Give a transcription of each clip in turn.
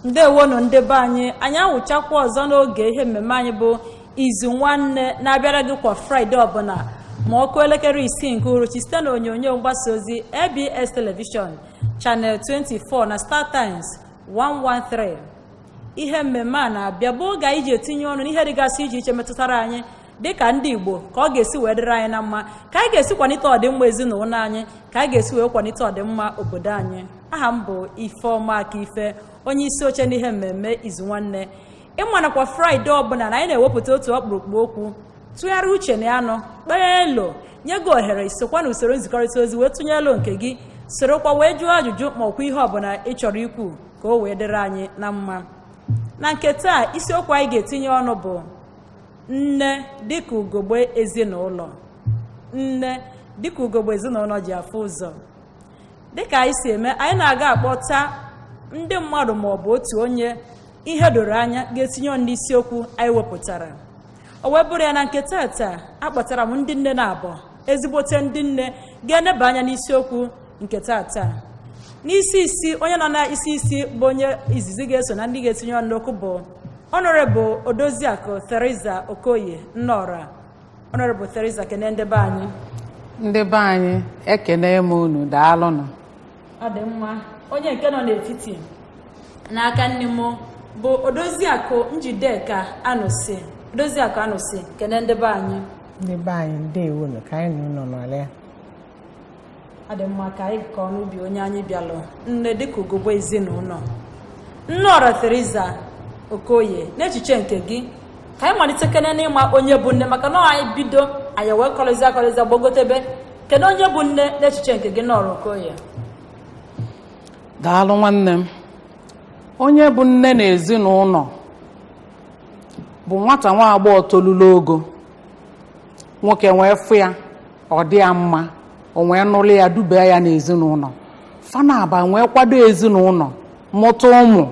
Ndewonu ndị be anyị awụchakwa ọzọ n'oge ihe mmemme anyị bụ Izu Nwanne na-abịara gị kwa Fraịde ọbụla ma ọkụ elekere 6 nke uhuruchi site na onyonyo mgbasa ozi ABS Television Channel 24 na Star Times 113. Ihe mmemme a na-abịa bụ oge anyị ji etinye ọnụ n'ihe dịgasị iche iche metụtara anyị dịka ndị Igbo ka ọ ga-esi wee dịrị anyị na mma, ka anyị ga-esi kwalite ọdịmma ezinụlọ anyị, ka anyị ga-esi wee kwalite ọdịmma obodo anyị. Aha m bụ Ifeoma Akife, onye isi oche n'ihe mmemme Izu Nwanne. Ịmanakwa Fraịde ọbụla na anyị na-ewepụta otu ọkpụrụkpụ okwu, tụgharị uche na ya nọ, kpee elo, nye gị ohere isokwa na usoro nzikọrịta ozi wee tụnye elo nke gị, sorokwa wee jụọ ajụjụ ma ọkwa ihe ọbụla ị chọrọ ikwu ka o wee dịrị anyị na mma. Na nke taa, isiokwu anyị ga-etinye ọnụ bụ Nne Dika Ugogbe Ezinụlọ. Nne Dika Ugogbe Ezinụlọ ji afụ ụzọ. Dịka anyị si eme, anyị na-aga akpọta ndị mmadụ ma ọ bụ otu onye ihe doro anya ga-etinye ọnụ n'isiokwu anyị wepụtara. O wee bụrụ ya na nke taa akpọtara m ndị nne na-abụ ezigbote ndị nne ga-eneba anya n'isiokwu nke taa. N'isi isi, onye nọ na isi bụ onye izizi ga-eso na ndị ga-etinye ọnụ n'okwu bụ Honorable Odoziakụ Theresa Okoye Nnọra. Honorable Theresa, kene ndị be anyị. Ndị be anyị ekene m unu, daalụnụ. Ọ dị mma. Onye nke nọ n'etiti n'aka nne m bụ Odoziakụ Njideka Anụsị. Odoziakụ Anụsị, kene ndị be anyị. Ndị be anyị ndewonu, ka anyị nọ n'ọlịa. Ọ dị mma ka anyị kọọ n'ubi onye anyị bịalụ, Nne Dika Ugogbe Ezinụlọ. Nnọra Theresa Okoye, n'echiche nke gị ka anyị malite kene n'ịma onye bụ nne, maka na anyị bido anyị wee kọrịza gbagotebe. Kedu onye bụ nne n'echiche nke gị, Nnọra Okoye? Daalụ nwanne m. Onye bụ nne n'ezinụlọ bụ nwata nwa agbọghọ tolulu ogo, nwoke wee fụ ya ọ dị ya mma, o wee nụrụ ya dubaa ya n'ezinụlọ, fanaba wee kwado ezinụlọ, mụta ụmụ,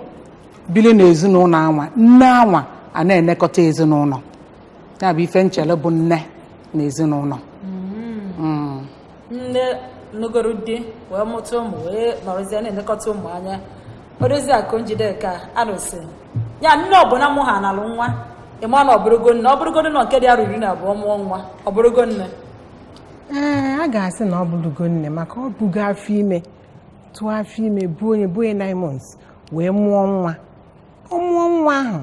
bili n'ezinụlọ anwa, nne anwa a na-enekọta ezinụlọ. Ya bụ ife nchele bụ nne n'ezinụlọ. Nne nugoro di wee mụta ụmụ wee nọrọzie na-elekọta ụmụ anya. Odoziakụ Njideka Anụsị, ya nne ọbụla mụ ha nalụ nwa ịma na ọbụrụgo nne, ọbụrụgodo nọ nke dị arọ 12 mụọ nwa, ọbụrụgo nne. A ga-asị na ọ bụrụgo nne maka ọ bụgo afọ ime, tụọ afọ ime bụ onye 9 months wee mụọ nwa. Ọ mụọ nwa ahụ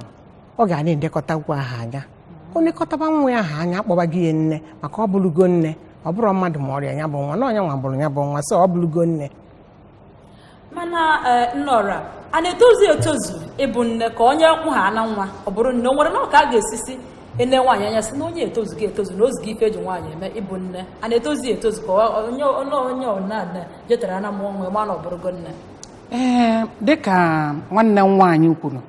ọ ga na-edekọtakwa aha anya, ọ nekọtaba nwa ahụ anya akpọbaghị ya nne maka ọ bụrụgo nne. Ọ bụrụ mmadụ ma ọrịa ya bụ nwa na onye nwa bụrụ ya bụ nwa, so ọ bụrụgo nne. Mana Nnọra, a na-etozu etozu ịbụ nne ka onye nha na nwa ọ bụrụ nne? O nwere na ọ ka a ga-esisi ene nwaanyị anya si na onye etozu ga etozu na ozu gị ife eji nwaanyị eme ịbụ nne? A na-etozu etozu ka onye ọna jetara na mụọ nwa ma na ọ bụrụgo nne? Dịka nwanne m nwaanyị kwuru,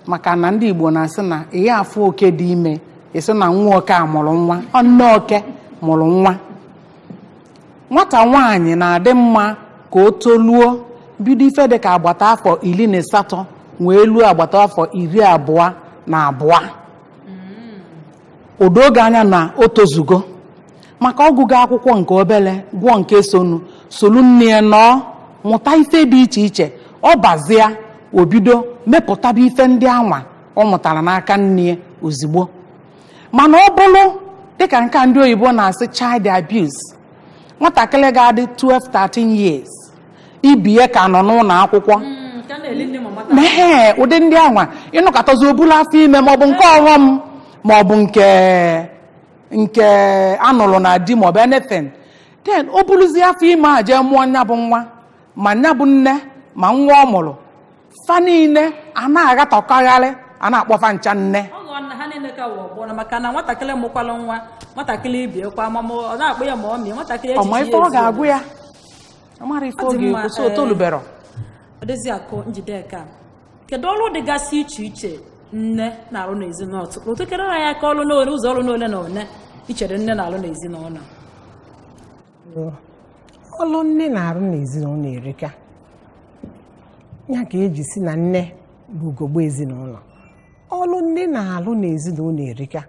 maka na ndị Igbo na-asị na ihe afọ oke dị ime esi na nwa oke a mụrụ nwa, ọ nne oke mụrụ nwa. Nwata nwaanyị na-adị mma ka o toluo, bido ife dị ka agbata afọ 18 wee luo agbata afọ 22. Odoge anya na o tozugo maka ọgụgụ akwụkwọ nke obele, gụọ nke solu nne ya nọ mụta ife dị iche iche. Ọ bazia obido mepụtaba ife ndị anwa ọ mụtara n'aka nne ozigbo. Mana ọ bụrụ dịka nke ndị oyibo na-asị child abuse, nwatakịrị ga-adị 12-13 years ibie ka nọ n'ụlọ akwụkwọ, ụdị ndị anwa ịnụkọtazi obula afọ ime maọbụ nke ọghọm maọbụ nke anụrụ na di maọbụ anything, then o buluzie afọ ime a jee mụọ nya bụ nwa, ma nya bụ nne ma nwa ọ mụrụ, fa niile a na-aghatọkagharị, a na-akpọfa ncha nne. Maka na nwatakịrị mụkwalụ nwa, nwatakịrị ibiekwa amamụ, ọ na-akpọ ya ma ọ mịa nwatakịrị echichi ife ọ ga-agụ ya, amara ife ọ ga-ekwu, so tolubero. Odoziakụ Njideka, kedu ọrụ dịgasị iche iche nne na-arụ n'ezinụlọ? Tụkere na ya ka ọrụ n'ụzọ ọrụ n'ole na one ichere nne na-arụ n'ezinụlọ. Ọrụ nne na-arụ n'ezinụlọ erika ya ka eji si na nne bụ ugogbe ezinụlọ. Ọrụ nne na-alụ n'ezinụlọ erika.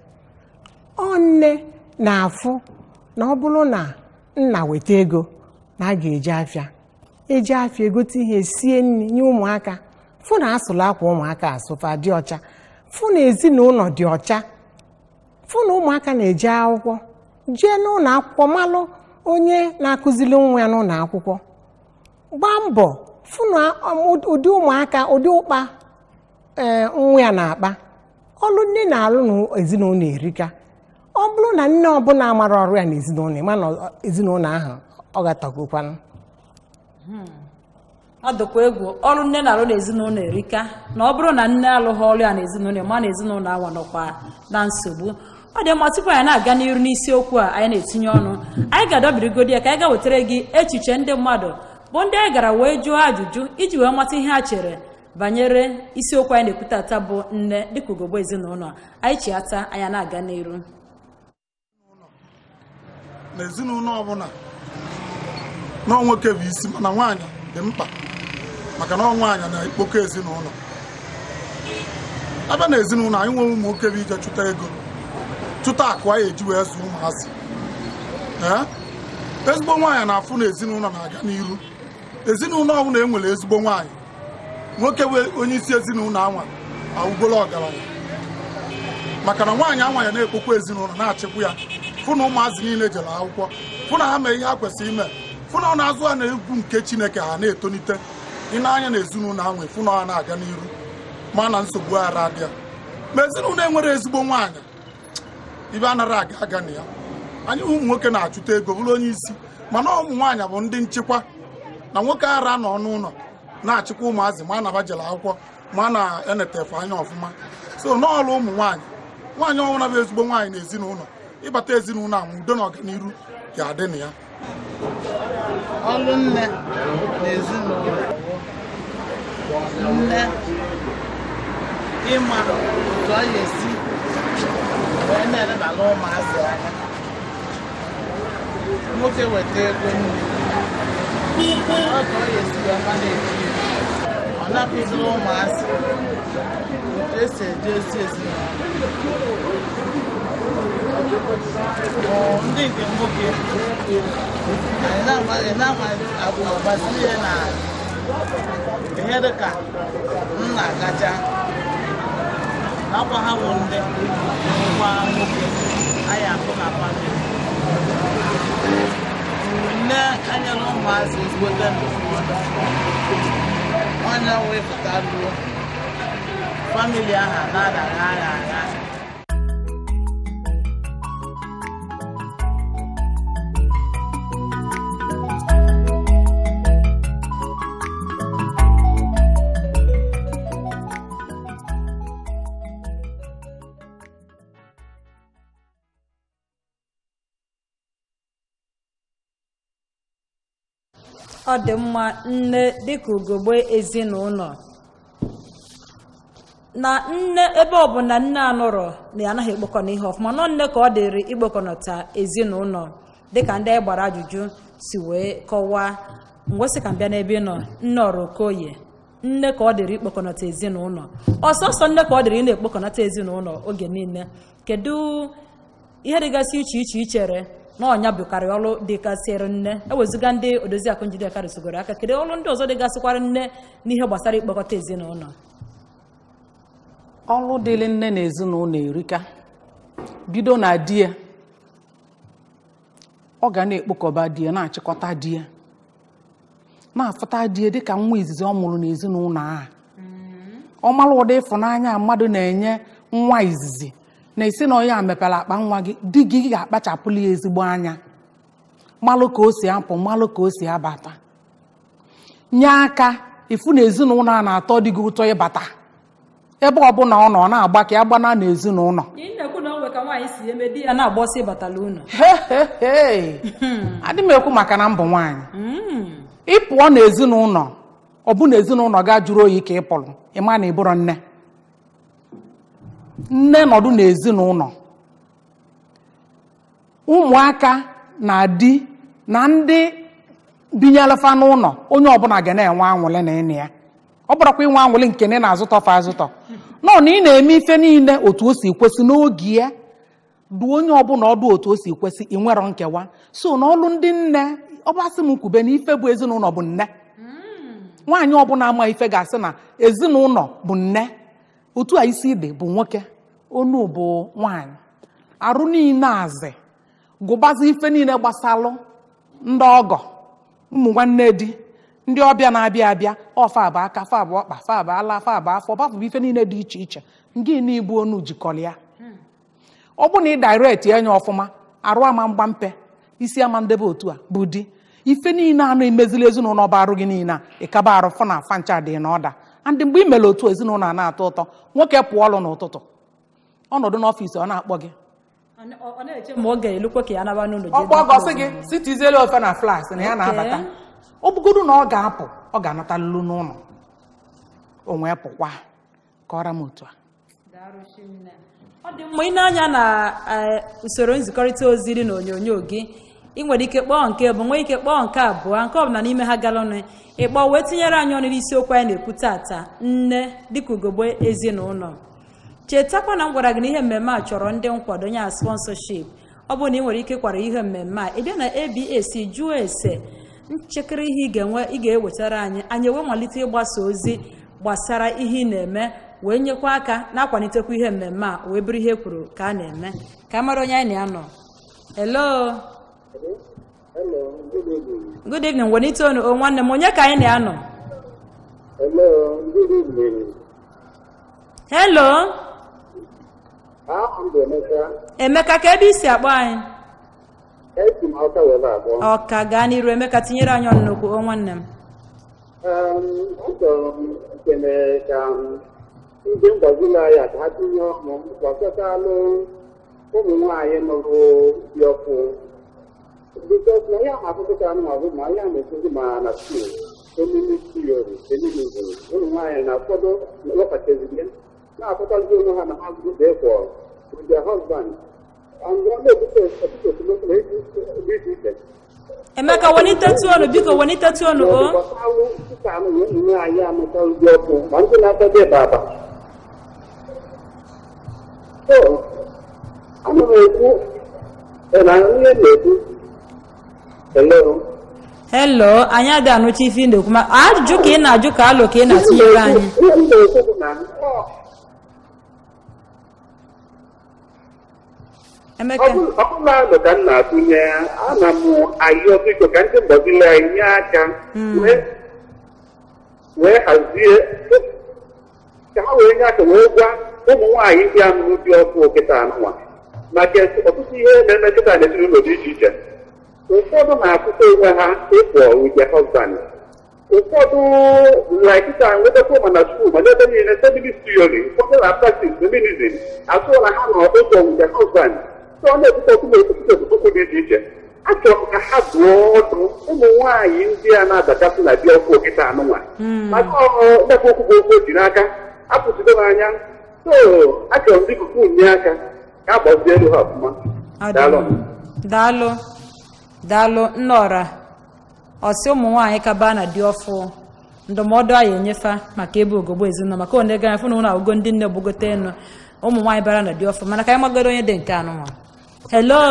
Ọ nne na-afụ na ọ bụrụ na nna weta ego na a ga-eji afịa egote ihe sie nri nye ụmụaka, fụ na asụlụ akwa ụmụaka asụfa dị ọcha, fụ na ezinụlọ dị ọcha, fụ na ụmụaka na-eje akwụkwọ, jee n'ụlọ akwụkwọ malụ onye na-akụzili nwa ya n'ụlọ akwụkwọ. Gbaa mbọ fụ na ụdị ụmụaka ụdị ụkpa nwa ya na-akpa. Ọlụ nne na-alụ n'ezinụlọ erika. Ọ bụrụ na nne ọbụla amara ọrụ ya n'ezinụlọ, ịma na ezinụlọ ahụ ọ gatagokwanụ. Ọ dịkwa egwu ọrụ nne na-alụ n'ezinụlọ erika na ọ bụrụ na nne alụghị ọrụ ya n'ezinụlọ ma na ezinụlọ awa nọkwa na nsogbu. Ọ dị mma, tupu anyị na-aga n'iru n'isiokwu a anyị na-etinye ọnụ, anyị ga-adọbirigodi ya ka anyị ga-wetara gị echiche ndị mmadụ bụ ndị anyị gara wee jụọ ajụjụ iji wee mata ihe ha chere banyere isiokwu anyị na-ekwute ata bụ Nne Dika Ugogbe Ezinụlọ. Anyị chiata anyị na-aga n'iru. N'ezinụlọ ọbụla na nwoke bụ isi mana nwaanyị dị mkpa maka na nwaanyị na-ekpokọ ezinụlọ. Ebe na ezinụlọ anyị nwe ụmụ nwoke bụ ije chụta ego, chụta akụ anyị eji wee zụọ ụmụazị. Ezigbo nwaanyị na-afụ na ezinụlọ na-aga n'iru. Ezinụlọ ọbụla enwere ezigbo nwaanyị, nwoke bụ onye isi ezinụlọ anwa awụgolo ọgaranya maka na nwaanyị anwa ya na-ekpokwa ezinụlọ na-achịkwa ya, fụ na ụmụazị niile jere akwụkwọ, fụ na ha mee ihe ha kwesịrị ime, fụ na ọ na-azụ ha na egwu nke Chineke ha na-etonite. Ị na-anya na ezinụlọ ahụ fụ na ha na-aga n'iru ma na nsogbu ghara adịa. Ma ezinụlọ enwere ezigbo nwaanyị, ibe anara aga na ya. Anyị ụmụ nwoke na-achụta ego bụrụ onye isi, mana ụmụ nwaanyị bụ ndị nchịkwa, na nwoke ara nọ n'ụlọ na-achịkwa ụmụazị ma na bajere akwụkwọ ma na-enetefe anya ọfụma. So n'ọrụ ụmụ nwaanyị ọbụla bụ ezigbo nwaanyị na ezinụlọ, ịbata ezinụlọ ahụ udo na ọganiru ga-adị na ya. Ọrụ nne na ezinụlọ, nne ịma otu ọ ga-esi wee na-elebara ụmụazị anya. Nwoke weta ego nne, ọ ka ọ ga-esi wee na-eji ọ napụziri ụmụazị otu esi eje ozi ezinụlọ. Ndị nke nwoke anyị na-amaghị agbazinye na ihe dịka nna kacha nakwa ha bụ ndị nwa nwoke anyị akụ na famili. Nne anyela ụmụazị ezigbote ndụmọdụ, onye wee pụta ruo famili ahụ na-adaghị agha agha. Ọ dị mma, Nne Dika Ugogbe Ezinụlọ. Na nne ebe ọ bụ na nne anụrọ na ya anaghị ekpokọ n'ihe ọfụma, nọ nne ka ọ dịrị ikpokọnọta ezinụlọ dịka ndị anyị gbara ajụjụ si wee kọwaa. Ngwesị ka m bịa n'ebe nọ nne Ọrụkoye, nne ka ọ dịrị ikpokọnọta ezinụlọ. Ọsọsọ nne ka ọ dịrị ị na-ekpokọnọta ezinụlọ oge niile. Kedu ihe dịgasị iche iche ichere na ọnya bụkarị ọrụ dịgasịrị nne ewezuga ndị Odoziakụ Njideka resogoro aka? Kedu ọrụ ndị ọzọ dịgasịkwara nne n'ihe gbasara ikpokọta ezinụlọ? Ọrụ dịrị nne na ezinụlọ erika. Bido na di ya, ọ ga na-ekpokọba di ya, na-achịkọta di ya, na-afụta di ya dịka nwa izizi ọ mụrụ n'ezinụlọ ahụ. Ọ mara ụdị ịfụnanya mmadụ na-enye nwa izizi na-esi na onye a mepere akpa nwa gị, di gị ga-akpachapụrụ ya ezigbo anya, malụ ka o si apụ, malụ ka o si abata, nye aka ifu na ezinụlọ a na-atọ dị gị ụtọ ịbata ebe ọbụla ọ nọ na-agba ka ya gbana n'ezinụlọ. Adị m ekwu maka na mbụ nwaanyị ịpụọ n'ezinụlọ, ọ bụ na ezinụlọ ga jụrụ oyi ka ị pụrụ, ịma na ịbụrụ nne. Nne nọdụ n'ezinụlọ, ụmụaka na di na ndị binyelefa n'ụlọ, onye ọbụla ga na-enwe anwụlị na ịnị ya. Ọ bụrụkwa inwe anwụlị nke na azụtọfa azụtọ nọ na ị na-eme ife niile otu o si kwesị n'oge ya, dụ onye ọbụla ọdụ otu o si kwesị, ị nwere nkewa. So n'ọlụ ndị nne, ọ basị m kwube na ife bụ ezinụlọ bụ nne. nwaanyị ọbụla ama ife ga-asị na ezinụlọ bụ nne, otu a isi dị bụ nwoke, onu bụ nwaanyị. Arụ niile azị gụbazi ife niile gbasalụ ndị ọgọ, ụmụ nwanne di, ndị ọbịa na-abịa abịa, ọfa bụ aka, fa bụ ọkpa, fa bụ ala, fa bụ afọ, bapụ ife niile dị iche iche nke n'ibu onu jikọrọ ya. Ọ bụ na ị direct ya anya ọfụma, arụ ama mgbampe, isi ama ndebe otu a bụ di, ife niile anụ emezili ezinụlọ bụ arụ gị niile ịkaba arụ fọ na afa ncha dị n'ọda. Andị mgbe ị mere otu ezinụlọ a na-atọ ụtọ, nwoke pụọ ọrụ n'ụtụtụ, ọnọdụ n'ọfịs ọ na-akpọ gị, ọkpọ ọgọsị gị sitizielu ofe na flas na ya na-abata. Ọ bụgodu na ọ ga-apụ, ọ ga-anata lulu n'ụlọ, o nwee pụkwa kọrọ m otu a. Ọ dị mma ị na-anya na usoro nzikọrịta ozi dị na onyonyo gị, ị nwere ike kpọọ nke bụ, nwee ike kpọọ nke abụọ, nke ọbụla n'ime ha galụnụ ịkpọ wee tinyere anyị ọnụ n'isiokwu anyị na-ekwu tata, Nne Dika Ugogbe Ezinụlọ. Chetakwa na m gwara gị na ihe mmemme a chọrọ ndị nkwado ya sponsorship. Ọ bụrụ na ị nwere ike kwara ihe mmemme a, ị bịa na ABS jụọ ese nchekere ihe ị ga-ewetara anyị wee malite ịgbasa ozi gbasara ihe ị na-eme, wee nyekwa aka na-akwalitekwa ihe mmemme a wee bụrụ ihe kwuru ka a na-eme. Ka mara onye anyị na-anọ. Hello. Good evening. Wenite onu nwanne m, onye ka anyị na-anọ? Hello, good evening. Hello. Emeka, ka ebe isi akpọ anyị? Esi m Ọka were akpọ. Ọka, gaa n'iru. Emeka, tinyere anyị ọnụ n'okwu nwanne m. Achọrọ m ikene ka ndị mgbaziri anyị ka ha tinye ọnụ gbasatalụ ụmụ nwaanyị nụrụ dị ọkụ. Bikọs na ya na-akụkọta anụmanụ ma ya na-ekuzi ma na skuul, emiri tiori, feminism, ụmụ nwaanyị na ụfọdụ lọkọtazie na-akụkọzi onwe ha na ha zụrụ ekwo with their husband. Emeka, wanitetụ ọnụ biko, wanitetụ ọnụ o. Hello, anyị adị anụcha ife na-ekwu ma ajụjụ ka ị na-ajụ ka alụ ka ị na-atụnyere anyị. Emeka, ọ bụla alụ ka m na-atụnye ya, ana m ayọ biko ka ndị mgbaziri anyị nye aka wee hazie ka ha wee nye aka wee gwa ụmụ nwaanyị ndị anụrụ dị ọkụ kịta anụnwa, maka ọtụtụ ihe na-eme kịta n'ezinụlọ dị iche iche. Ụfọdụ na-akụta onwe ha ịpụ with their husband, ụfọdụ kịta nwetakwa ma na skuul ma n'ebe niile feminist theory, ụfọdụ na practice feminism, asụọ na ha nọ ụzọ with their husband. Ọ na-ebute okwu dị iche iche. Achọrọ ka ha dụọ ọdụ ụmụ nwaanyị ndị a na-adachasị na dị ọkụ kịta anụnwa, maka ndekọ okwu bụ okwu ji n'aka apụzido m anya. So achọrọ m dịka ukwu nye aka ka a gbazie elu ha ọfụma. Daalụ Nnọra. Ọsị ụmụ nwaanyị kaba na dị ọfụ, ndụmọdụ anyị enyefa maka ebe Ugogbe Ezinụlọ, maka onye gara fụ na ụlọ agụgo ndị nne gbugote enu ụmụ nwaanyị bara na dị ọfụ, mana ka anyị magoro onye dị nke anụnwa. Hello.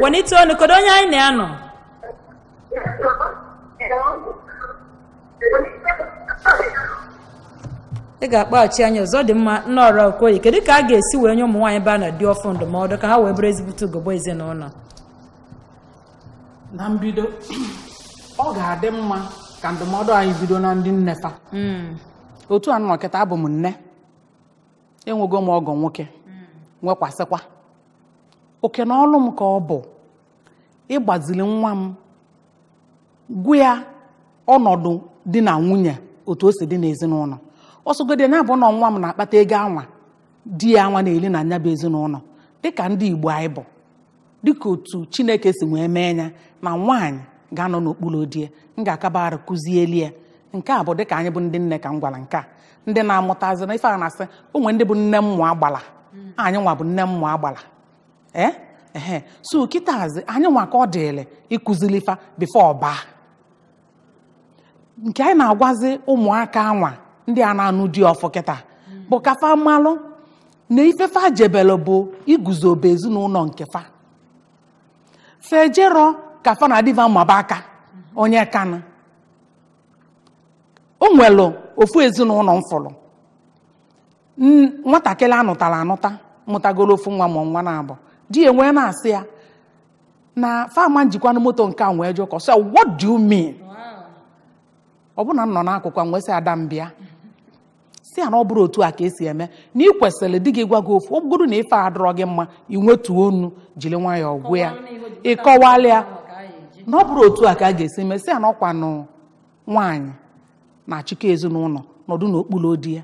Wanite ọnụ, kedu onye anyị na-anọ? Ị ga-akpaghachi anya ọzọ. Dị mma. Nnọrọ Okoye, kedu ka a ga-esi wee nye ụmụ nwaanyị bara na dị ọfụ ndụmọdụ ka ha wee bụrụ ezigbote Ugogbe Ezinụlọ? Na mbido, ọ ga-adị mma ka ndụmọdụ anyị bido na ndị nnefa. Otu a nọkịta abụ m nne, enwego m ọgọ nwoke, nwekwasịkwa oke na ọlụ m ka ọ bụ ịgbazili nwa m, gwa ya ọnọdụ dị na nwunye, otu o si dị n'ezinụlọ. Ọsọgode na-abụ na nwa m na-akpata ego anwa di ya anwa na-eli na nya bụ ezinụlọ, dịka ndị Igbo anyị bụ, dịka otu Chineke si wee mee ya na nwaanyị ga-anọ n'okpuru die, m ga-akaba arụ kụzieli ya. Nke a bụ dịka anyị bụ ndị nne ka m gwara nke a, ndị na-amụtazi na ife a na-asị onwe ndị bụ nne mmụọ agbala, anyị nwa bụ nne mmụọ agbala. So kịtazi anyị nwa ka ọ dịịrị ịkụzili ife bifo ọba. Nke anyị na-agwazi ụmụaka anwa ndị a na-anụ di ọfụ kịta bụ ka fa malụ na ifefe jebele bụ iguzobe ezinụlọ nke fa. fejero ka fa na diva mabaka onye kana o nwelu ofu ezinụlọ mfụlụ nwatakịrị anụta mụtagolo ofu nwa ma nwa na-abụ di enwe na-asị ya na fama njikwanụ moto nke a wee jụọ so what do you mean ọ bụ na nọ n'akụkụ nwee sị ada mbịa si ya na ọ bụrụ otu a ka esi eme na ị kwesịrị di gị gwa gị ofu ọbụgodu na ife adọrọ gị mma inwetu onu jiri nwayọọ gwụ ya ịkọwala ya na ọ bụrụ otu a ka a ga-esi mee si ya na ọkwanụ nwaanyị na-achịkọ ezinụlọ nọdụ n'okpuru di ya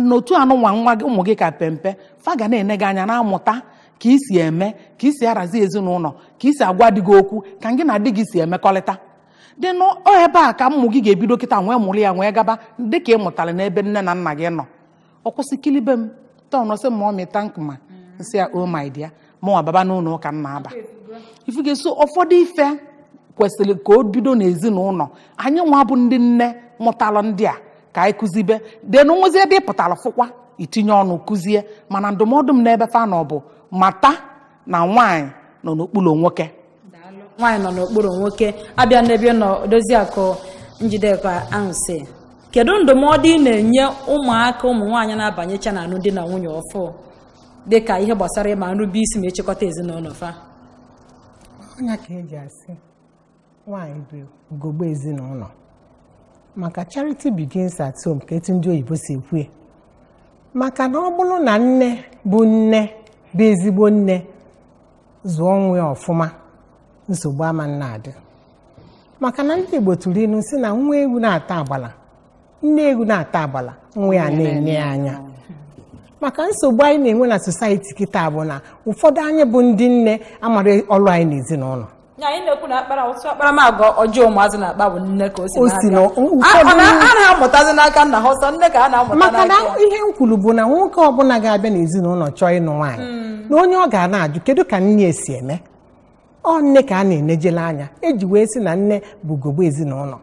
n'otu anụ nwa gị ụmụ gị ka pempe fa ga na-ene gị anya na-amụta ka isi eme ka isi arazi ezinụlọ ka isi agwa di gị okwu ka gị na di gị si emekọrịta dị ebe a ka ụmụ gị ga-ebido kịta nwee mụrụ ya nwee gaba dị ka ị mụtara n'ebe nne na nna gị nọ ọ kwụsị kilibe m tọnọsị ma ọ mịta nkụma nsị ya o my dear mụnwa baba n'ụlọ ụka nna aba ifu ga-eso ụfọdụ ife kwesịrị ka o bido n'ezinụlọ anyị nwa bụ ndị nne mụtalụ ndị a ka anyị kụzibe dị n'nwezi ebe ị pụtara fụkwa itinye ọnụ kụzie mana ndụmọdụ m n'ebe fa nọ bụ mata na nwaanyị nọ n'okpuru nwoke nwaanyị nọ n'okpuru nwoke abịa n'ebe nọ Odoziakụ Njideka Ansị kedu ndụmọdụ ị na-enye ụmụaka ụmụ nwaanyị na-abanyecha na alụmdi na nwunye ọfụ dịka ihe gbasara ịma nrube isi ma echekọta ezinụlọ fa onye ka eji asị nwaanyị bụ ugogbe ezinụlọ maka charity begins at home ka etu ndị oyibo si ekwu maka na ọ bụrụ na nne bụ ezigbo nne zụọ nwa ya ọfụma nsogbu ama na-adị maka na ndị Igbo tụrụ ilu si na nwa ewu na-ata agbala nne ewu na-ata agbala nwa ya na-enye anya maka nsogbu anyị na-enwe na society kịta bụ na ụfọdụ anyị bụ ndị nne amara ọrụ anyị n'ezinụlọ anyị na-ekwu na akparamagwa ọjọọ ụmụazị na-akpa bụ nne ka o si na-amụtazi n'aka nna ha ọsọ nne ka a na-amụta maka na ihe m kwuru bụ na nwoke ọbụla ga-abịa n'ezinụlọ chọọ ịnụ nwaanyị na onye ọ ga na-ajụ kedu ka nne esi eme ọ nne ka a na-enejele anya eji wee sị na nne bụ ugogbe ezinụlọ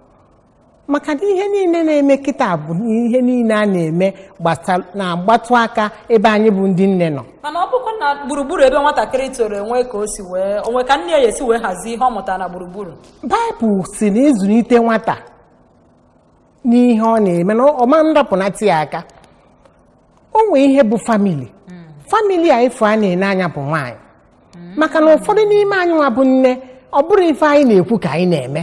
maka na ihe niile na-eme kịta bụ ihe niile a na-eme na-agbatụ aka ebe anyị bụ ndị nne nọ mana ọ bụkwa na gburugburu ebe nwatakịrị toro enwe ka o si wee onwe ka nne ya esi wee hazie ihe ọ mụtara na gburugburu Baịbụl si na ịzụlite nwata n'ihe ọ na-eme na ọma ndapụnata ya aka o nwee ihe bụ famili a ifu a na-ene anya bụ nwaanyị maka na ụfọdụ n'ime anyị nwa bụ nne ọ bụrụ ife anyị na-ekwu ka anyị na-eme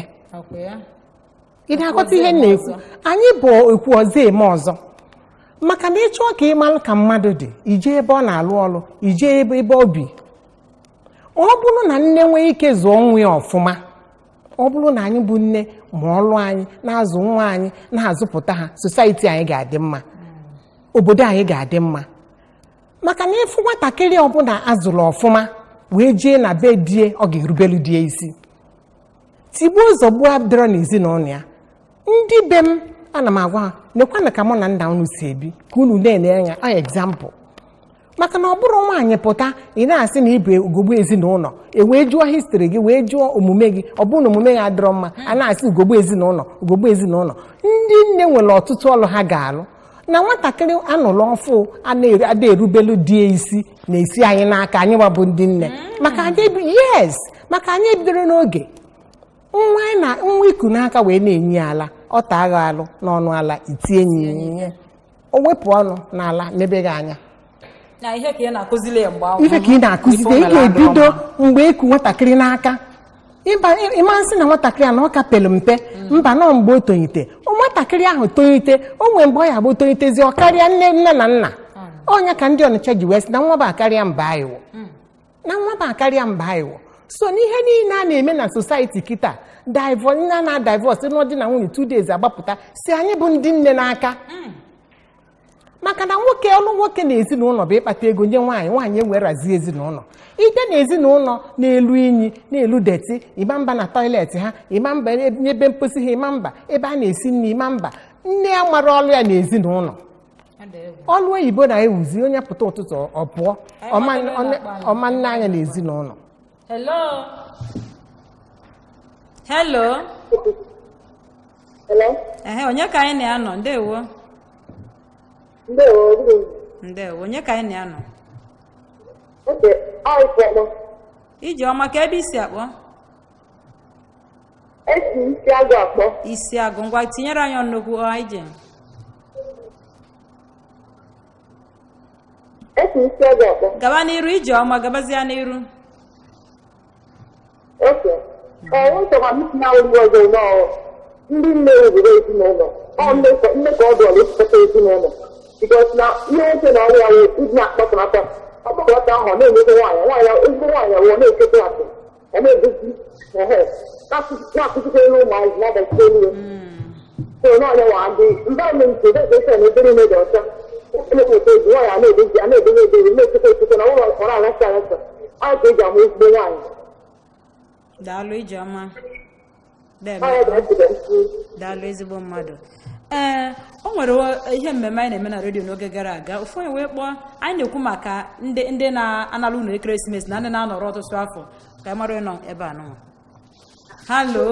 ị na-akọta ihe na-ekwu anyị bụ ekwu ọzọ eme ọzọ maka na ịchọọ ka ị malụ ka mmadụ dị ije ebe ọ na-alụ ọrụ ije ebe ọ bi ọ bụrụ na nne nwee ike zụọ nwa ya ọfụma ọ bụrụ na anyị bụ nne ma ọlụ anyị na-azụ nwa anyị na-azụpụta ha society anyị ga-adị mma obodo anyị ga-adị mma maka na ịfụ nwatakịrị ọbụla azụrụ ọfụma wee jee na be die ọ ga-erubelu die isi tigbuo ụzọ gbuo abdịrọ n'ezinụlọ ya ndị be m ana m agwa ha nekwana ka mụ na nna unu si ebi ka unu na-enye anya egzampụl maka na ọ bụrụ nwaanyị pụta ị na-asị na ibe ugogbe ezinụlọ wee jụọ histri gị wee jụọ omume gị ọ bụrụ na omume ya adịrọ mma a na-asị ugogbe ezinụlọ ndị nne nwere ọtụtụ ọrụ ha ga-alụ na nwatakịrị anụrụ ọfụ ada erubelu die isi na-esi anyị n'aka anyị gbabụ ndị nne maka anyị ebidoro n'oge nwa iku n'aka wee na-enye ala ọ taa gha alụ n'ọnụ ala itinye ihe o wepụ ọnụ n'ala n'ebe gị anya ihe ka ị na-akụzili ya mgbe ahụ ife ka ị na-akụzili ị ga-ebido mgbe iku nwatakịrị n'aka ịma nsị na nwatakịrị a na ọ ka pelu mpe mba nọ mgbe o tonyite nwatakịrị ahụ tonyite o nwee mgbe ọ ya bụ tonyitezi ọ karịa nne na nna ọnya ka ndị Ọnịcha ji wee sị na nwa bụ akarịa mba iwo so n'ihe niile a na-eme na society kịta nne na divọs n'ọdị na nwunye 2 days agbapụta si anyị bụ ndị nne n'aka maka na ọlụ nwoke na ezinụlọ bụ ịkpata ego nye nwaanyị enwee razie ezinụlọ ide na ezinụlọ na-elu inyi na-elu deti ịma mba na tọiletị ha ịma mba ebe mposi ha ịma mba ebe a na-esi nne ịma mba nne ya mara ọlụ ya na ezinụlọ ọlụ oyibo na-ewuzi onye pụta ụtụtụ ọ pụọ ọma nne anya na ezinụlọ hello onye ka anyị na-anọ ndewo onye ka anyị na-anọ Ijeọma ka ebe isi akpọ esi isi agụ akpọ. Isi agụ ngwa tinyere anyị nnukwu ije. Esi isi agụ akpọ. Gaba n'iru ije ọma gabazie n'iru. Oke. Nchọkwa m na ụlọ ọzọ n'ọrụ ndị nne obodo ezinụlọ. Nne ka ọ dụọla esikọta ezinụlọ. Bikọs na ihe nwoke na ọrụ ya wụ ịdị na-akpọtọnata. Ọkpọkọta ahụ na-emekwa nwaanyị ezigbo nwaanyị awụọ na-ekekwa asị. Ọ na-edozi na-akụzikwa elu ụmụazị na-abazi elu ya. So n'ọnya wa adị environment education ebere ime dị ọcha. Emepụta eji nwaanyị a na-edozi na-ekekwa na ụlọ ọrụ aghasa aghasa. Ọ ka eji amụ ezigbo nwaanyị. Daalụ ijeọma. Daalụ ezigbo mmadụ. O nwere ihe mmemme anyị na-eme na redio n'oge gara aga. Ofu onye wee kpọọ anyị na-ekwu maka ndị na-analụ ụlọ ekeresimesi na ndị na-anọrọ ọtụtụ afọ ka anyị mara ịnọ ebe a nọ. Halo.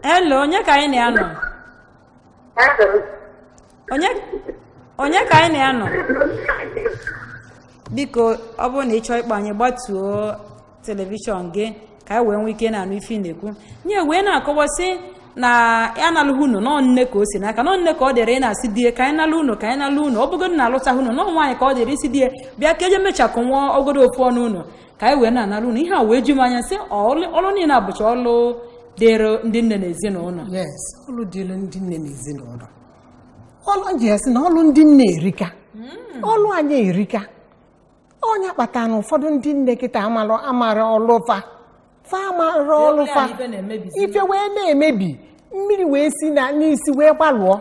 Hello, onye ka anyị na-anọ? Onye ka anyị na-anọ? Biko ọ bụrụ na ị chọọ ịkpọ anyị gbatuo telivishọn gị ka anyị wee nwee ike na-anụ ife na-ekwu. Nye wee na-akọwasị na ya nalụghị unu nọ nne ka o si n'aka nọ nne ka ọ dịrị na-asị die ka anyị nalụ unu ka anyị nalụ unu ọ bụgodị na alụtaghị unu nọ nwaanyị ka ọ dịrị isi die bịa ka eje mechakụ nwa ogodo ofu ọnụ unu ka anyị wee na-analụ unu ihe a wee ju m anya sị ọlụ niile abụcha ọlụ dịrị ndị nne na ezinụlọ. Yes, ọlụ dịrị ndị nne na ezinụlọ. Ọlụ ji esi na ọlụ ndị nne erika. Ọlụ anyị erika. Onye kpatara na ụfọdụ ndị nne kịta amara ọlụfa amara ọlụfa ife wee na-emebi mmiri wee si n'isi wee gbalụọ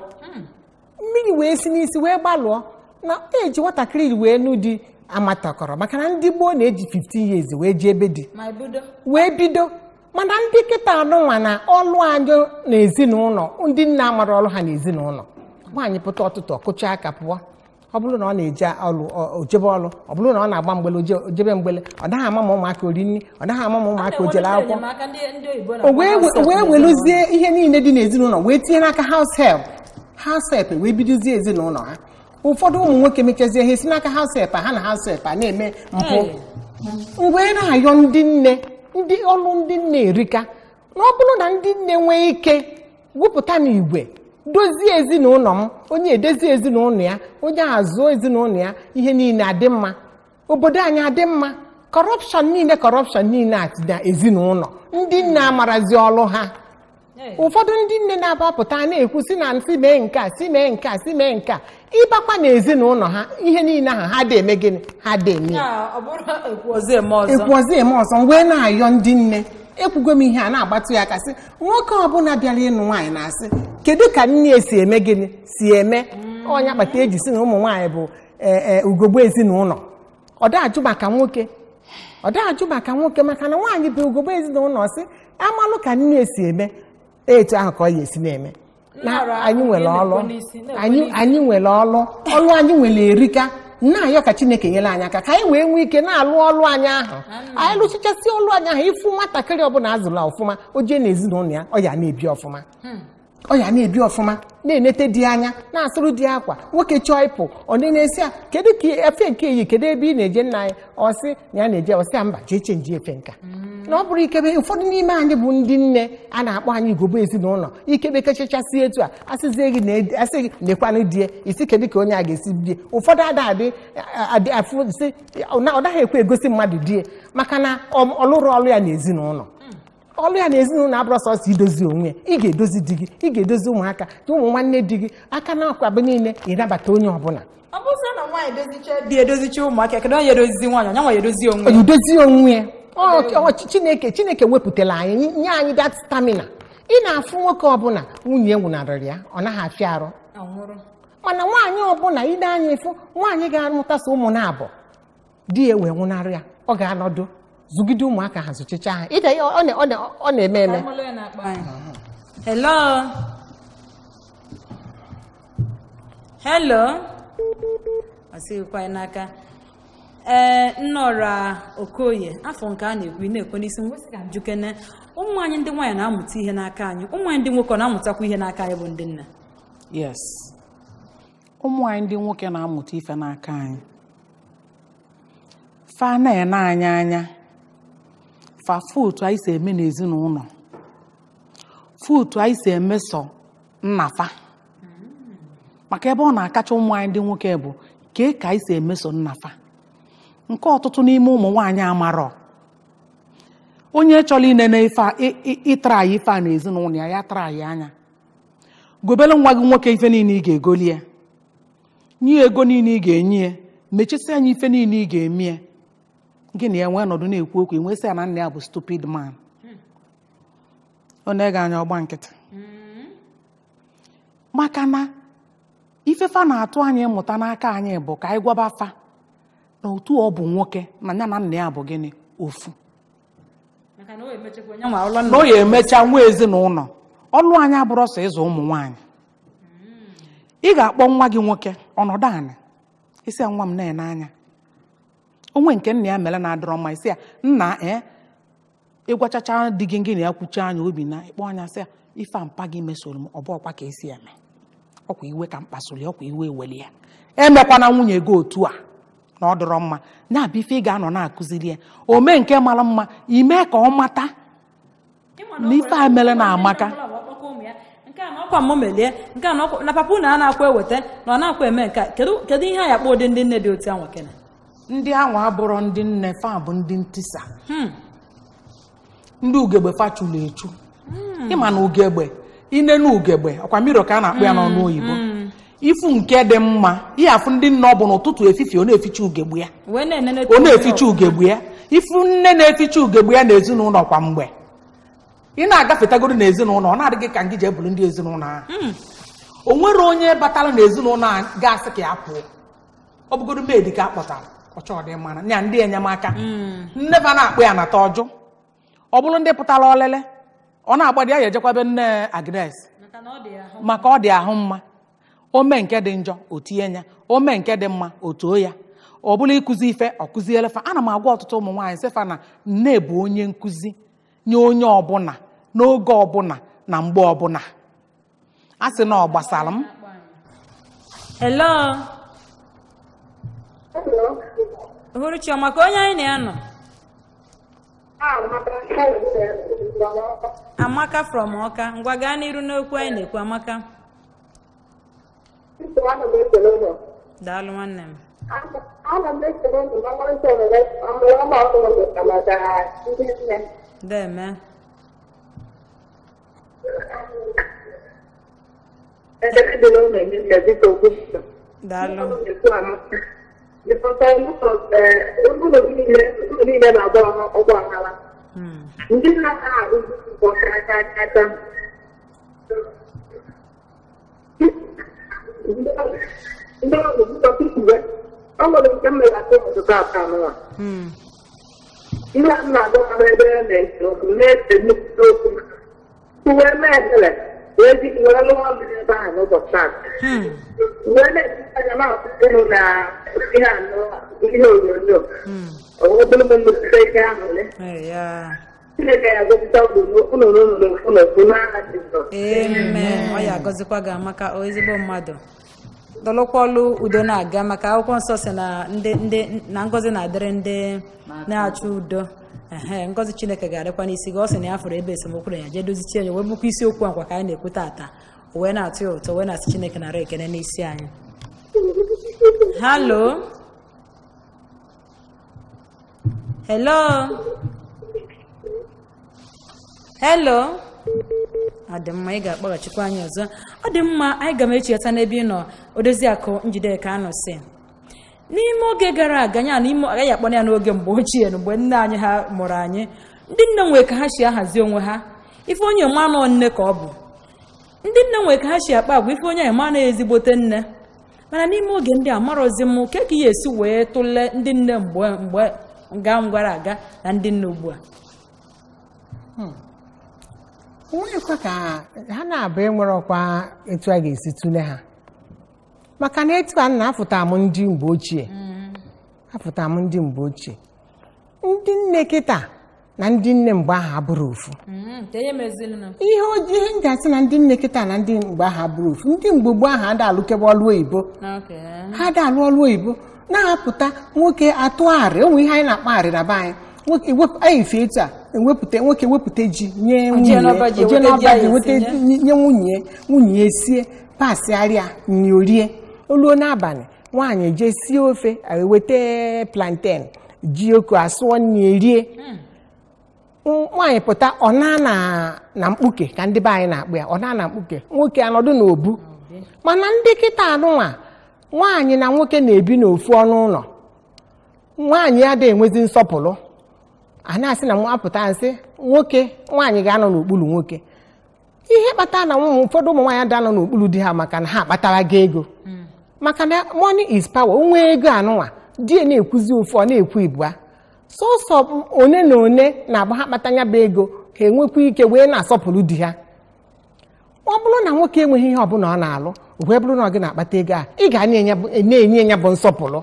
mmiri wee si n'isi wee gbalụọ na eji nwatakịrị wee nụ di amatakọrọ maka na ndị gboo na-eji 15 years wee ji ebe di wee bido mana ndị kịta anụnwa na ọlụ anyị na ezinụlọ ndị nne amara ọlụ ha na ezinụlọ nwaanyị pụta ọtụtụ ọkụcha aka pụọ ọ bụrụ na ọ na-eje ọlụ ojebe ọlụ ọ bụrụ na ọ na-agba mgbele ojebe mgbele ọ daghị ama ma ụmụaka ori nri ọ daghị ama ma ụmụaka ojele akwụkwọ wee weluzie ihe niile dị n'ezinụlọ wee tinye n'aka house help wee bidozie ezinụlọ ha ụfọdụ ụmụ nwoke mechazie ihe si n'aka house help ha na house help a na-eme mpụ wee na-ayọ ndị nne ndị ọlụ ndị nne erika na ọ bụrụ na ndị nne nwee ike gwupụta n'igwe dozie ezinụlọ m onye edozi ezinụlọ ya onye azụ ezinụlọ ya ihe niile adị mma obodo anyị adị mma kọrọpshọn niile atị na ezinụlọ ndị nne amarazi ọlụ ha ụfọdụ ndị nne na-abapụta na-ekwu si na nsị mee nke a si mee nke a si mee nke a ịbakwa na ezinụlọ ha ihe niile ahụ ha dị eme gịnị ha dị eme ekwuozi eme ọzọ wee na-ayọ ndị nne ekwugo m ihe a na-agbatụ ya kasị nwoke ọbụla bịara ịnụ nwaanyị na-asị kedu ka nne si eme gịnị si eme ọnya kpata eji si na ụmụ nwaanyị bụ ugogbe ezinụlọ ọ da-ajụ maka nwoke maka na nwaanyị bụ ugogbe ezinụlọ si amalụ ka nne si eme etu ahụ ka ọ ya esi na-eme na anyị nwere ọlụ anyị nwere erika na-ayọ ka Chineke nyere anyị aka ka anyị wee nwee ike na-alụ ọlụ anyị ahụ anyị lụchichasị ọlụ anyị ahụ ịfụ nwatakịrị ọbụla azụla ọfụma o jee n'ezinụlọ ya ọ ya na-ebi ọfụma na-enete di anya na-asụrụ di akwa nwoke chọọ ịpụ ọ na-esi ya kedu ka efe nke eyi kedu ebe ị na-eje nna anyị ọsị na ya na-eje ọsị ya mba jee chenji efe nka na ọ bụrụ ikebe ụfọdụ n'ime anyị bụ ndị nne a na-akpọ anyị ugogbe ezinụlọ ikebe kechachasị etu a asịzie gị asị gị nekwanụ die isi kedu ka onye a ga-esi bie ụfọdụ adị afụsi ọ naghị ekwe egosi mmadụ die maka na ọ lụrụ ọlụ ya n'ezinụlọ ọlụ ya n'ezinụlọ abụrụ sọsọ idozi onwe ị ga-edozi di gị ị ga-edozi ụmụaka ụmụ nwanne di gị aka na akwa bụ niile ịnabata onye ọbụla ọ bụrụ na nwaanyị di edozicha ụmụaka kedu onye edozi nwaanyị onye nwa edozi onwe ya edozi onwe ya Chineke wepụtara anyị nye anyị dat stamina ị na-afụ nwoke ọbụla nwunye nwụnarịrị ya ọ naghị afịa arụ mana nwaanyị ọbụla ide anya ịfụ nwaanyị ga-amụtasị ụmụ na-abụ di ya wee nwụnarị ya ọ ga-anọdụ zụgide ụmụaka ha zụchicha ha ide ọ na-eme eme. hello asịkwa n'aka nnọra Okoye afọ nke a na-ekwu na-ekwe n'isi nwesị ka njukene ụmụ anyị ndị nwaanyị na-amụta ihe n'aka anyị ụmụ anyị ndị nwoke na-amụtakwa ihe n'aka anyị bụ ndị nne. Yes, ụmụ anyị ndị nwoke na-amụta ife n'aka anyị fa na-ene anya fa otu anyị si eme n'ezinụlọ otu anyị si emeso nnafa maka ebe ọ na-akacha ụmụ anyị ndị nwoke bụ ka anyị si emeso nnafa nke ọtụtụ n'ime ụmụ nwaanyị amarọ onye chọrọ inene ịtara ya ife a n'ezinụlọ ya tara ya anya gobele nwa gị nwoke ife niile ị ga-egoli ya nye ego niile ị ga-enye ya mechisi anya ife niile ị ga-eme ya gị na ya nwee nọdụ na-ekwu okwu enwesị ya na nna ya bụ stupid man ọ na-ege anya ọgba nkịtị maka na ifefa na-atụ anyị ịmụta n'aka anyị bụ ka anyị gwaba fa na otu ọ bụ nwoke na ya na nna ya bụ gịnị ofu na o ya emecha nwa ezinụlọ ọlụ anyị abụrụ sọ ịzụ ụmụ nwaanyị ị ga-akpọ nwa gị nwoke ọnọdụ anị isi ya nwa m na-ene anya onwe nke nna ya mere na-adịrọ mma isi ya nna ịgwachacha dị gị na ya kwuchi anya obi na ịkpọ anya sị ya ife mpa gị mesoro m ọ bụ ọkwa ka esi eme ọkwa iwe ka mkpasoro ọkwa iwe eweli ya emekwana nwunye gị otu a na ọ dịrọ mma na-abịa ife ị ga-anọ na-akụziri ya ome nke mara mma ime ka ọ mata na ife a mere na amaka na papa na a na-akwa eweta na ọ na-akwa eme nke kedu ihe a ya kpọ ụdị ndị nne dị otu anwa kene ndị ahụ abụrụ ndị nne fa bụ ndị ntisa ndị ugegbe fa chụrụ echu ịma na ugegbe inene ugegbe ọkwa mmiri ka a na-akpọ ya n'ọnụ oyibo ifu nke dị mma ihe afụ ndị nne ọ bụ n'ụtụtụ efifie ọ na-eficha ugegbe ya ọ na-eficha ugegbe ya ifu nne na-eficha ugegbe ya n'ezinụlọ kwa mgbe ị na-agafetagoro n'ezinụlọ ọ na-adịghị ka ngị ji ebulu ndị ezinụlọ ahụ o nwere onye batara n'ezinụlọ a ga-asị ka ya pụọ ọ bụgoro medi ka a kpọtara ọchọ dị mara nya ndị enyemaka nneba na-akpọ ya nata ọjụ ọ bụrụ ndị pụtara olele ọ na-agbadi ya ya ejekwabe nne Agnes maka ọ dị ahụ mma ome nke dị njọ o tinye ya ome nke dị mma o too ya ọ bụla ịkụzi ife ọ kụziele fa ana m agwa ọtụtụ ụmụ nwaanyị sịfa na nne bụ onye nkụzi nye onye ọbụla n'oge ọbụla na mgbe ọbụla a sị na ọ gbasara m. Hello. Hụrụ Chioma ka onye anyị na ya nọ. Amaka from Ọka. Ngwa gaa n'iru n'okwu anyị na-ekwu Amaka. Daalụ nwanne m. Deme. Daalụ. Amen. Ọ ya agọzikwa gị Amaka ezigbo mmadụ. Dọlọkwalụ udo na-aga maka akwụkwọ nsọ si na ndị na ngọzi na-adịrị ndị na-achọ udo. Ngọzi Chineke ga-adịkwa n'isi gị. Ọ sị na ya fụrụ ebe esemokwu ya jee dozichi ya wee bụkwa isiokwu akwa ka anyị na-ekwu tata wee na-atụ ya ụtọ wee na-asị Chineke nara ekene n'isi anyị. Halo. Hello. Hello. Ọ dị mma ị ga-akpọghachikwa anyị ọzọ. Ọ dị mma anyị ga m echeta n'ebe ị nọ Odoziakụ Njideka anọ si n'ime oge gara aga ya n'ime agaghị akpọ ya n'oge mgbe ochie mgbe nne anyị ha mụrụ anyị ndị nne nwere ka ha si ahazi onwe ha ife onye manụ nne ka ọ bụ ndị nne nwere ka ha si akpa agwa ife onye ema na-ezigbote nne mana n'ime oge ndị a marọzi m ke ka ya esi wee tụle ndị nne mgbe gara aga na ndị nne ugbu a onwekwa ka ha na-abụ enwere ọkwa etu a ga-esi tụle ha maka na etu a na-afụta m ndị mgbe ochie afụta m ndị mgbe ochie ndị nne kịta na ndị nne mgbe ahụ abụrụ ofu ihe ndị asị na ndị nne kịta na ndị mgbe ahụ abụrụ ofu ndị mgbe gboo ahụ ada alụkebe ọlụ oyibo ha ada alụ ọlụ oyibo na-apụta nwoke atụgharị onwe ihe anyị na-akpa arị na be anyị nwoke anyị fee etu a nwoke wepụta ji nye nwunye nye nwunye ya sie pasịarịa nri orie oluo n'abalị nwaanyị jee sie ofe weta plantain ji oku asụọ nri erie nwaanyị pụta ọ na mkpuke ka ndị be anyị na-akpụ ya ọ na mkpuke nwoke anọdụ n'obu mana ndị kịta anụnwa nwaanyị na nwoke na-ebi n'ofu ọnụ ụlọ nwaanyị ya adịghị enwezi nsọpụrụ a na-asị na apụta nsị nwoke nwaanyị ga-anọ n'okpuru nwoke ihe kpatara na ụfọdụ ụmụ nwaanyị da-anọ n'okpuru di ha maka na ha akpatara gị ego maka na money is power onwe ego anụnwa di na-ekwuzi ofu ọ na-ekwu ibua sọsọ one na one na-agba ha kpata nya bụ ego ha enwekwa ike wee na-asọpụrụ di ha ọ bụrụ na nwoke enweghị ihe ọbụla ọ na-alụ wee bụrụ na ọ gị na-akpata ego a ị ga na-enye ya bụ nsọpụrụ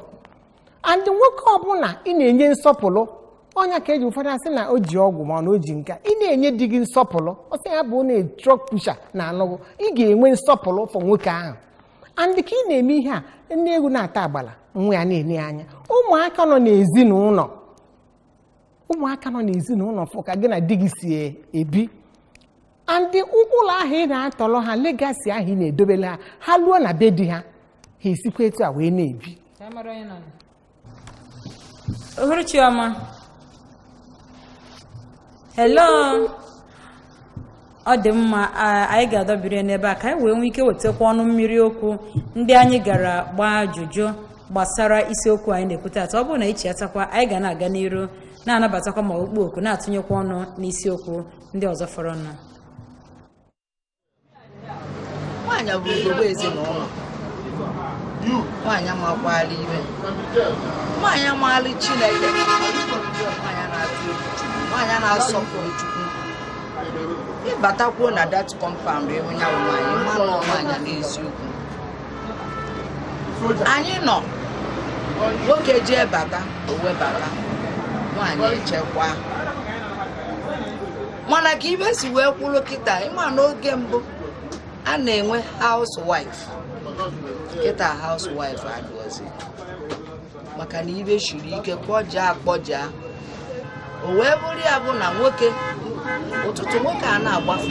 andị nwoke ọbụla ị na-enye nsọpụrụ ọnya ka eji ụfọdụ asị na o ji ọgwụ ma na o ji nka ị na-enye di gị nsọpụrụ ọsị ya bụ na trọk pusha na anụgụ ị ga-enwe nsọpụrụ fọ nwoke ahụ andị ka ị na-eme ihe a ndị egwu na-ata agbala nwa ya na-enye anya ụmụaka nọ n'ezinụlọ fọ ka gị na di gị si ebi andị ụlọ ahụ ị na-atọrọ ha legasi ahụ ị na-edobele ha lụọ na be di ha ha esikwa etu a wee na-ebi Ohuru Chioma. Hello. Ọ dị mma anyị ga-adọbiri n'ebe a ka anyị wee nwee ike wetakwa ọnụ mmiri okwu ndị anyị gara gbaa ajụjụ gbasara isiokwu anyị na-ekwute atọ ọ bụrụ na ichi atakwa anyị ga na-aga n'iru na-anabatakwa ma okpu okwu na-atụnyekwa ọnụ n'isiokwu ndị ọzọ fọrọ nọ. Nwaanyị bụ ugogbe ezinụlọ. Nwaanyị amakwala iwe. Nwaanyị amaala Chineke. Nwaanyị na-asọpụrụ Chukwu. Ịbatakwuo na that compound enwe ya nwaanyị mmanụ nwaanyị n'eziokwu. Anyị nọ nwoke jee bata owebata nwaanyị echekwa. Mana ka ibe si wee kwuru kịta ịma n'oge mbụ a na-enwe housewife. Kịta housewife adịghịzi maka na ibe shiri ike kpọja o wee bụrụ ya bụ na nwoke ụtụtụ nwoke a na-agbafu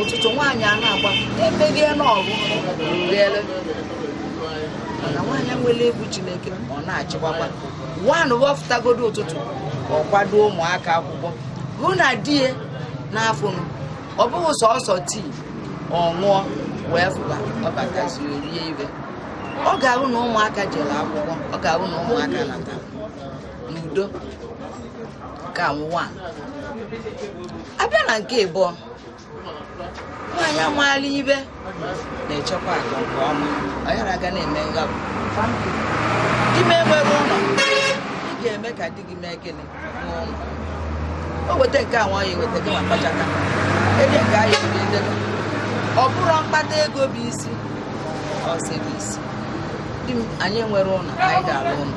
ụtụtụ nwaanyị a na-agbafu emeghị n'ọrụ rere mana nwaanyị nwere egwu Chineke ọ na-achịkwakwa nwaanyị wọfụtagodo ụtụtụ ọ kwado ụmụaka akwụkwọ hụ na di ya n'afọ ọ bụghị sọsọ tii ọ ṅụọ wee fụba ọ batazi orie ibe ọ ga-ahụ na ụmụaka jere akwụkwọ ọ ga-ahụ na ụmụaka natara n'udo ka nwa abịa na nke ịbụọ nwaanyị amaala ibe na-echekwa akụ nke ọma ọ yara aga na-eme ngabụ di m enwere ụlọ ị ga-eme ka di gị mee gịnị n'ụlọ o weta nke a nwaanyị weta gị ma kpachaka ede nke ahịa ebidego ọ bụrụ mkpata ego bụ isi ọsị bụ isi di m anyị nwere ụlọ anyị ga-alụ ụlọ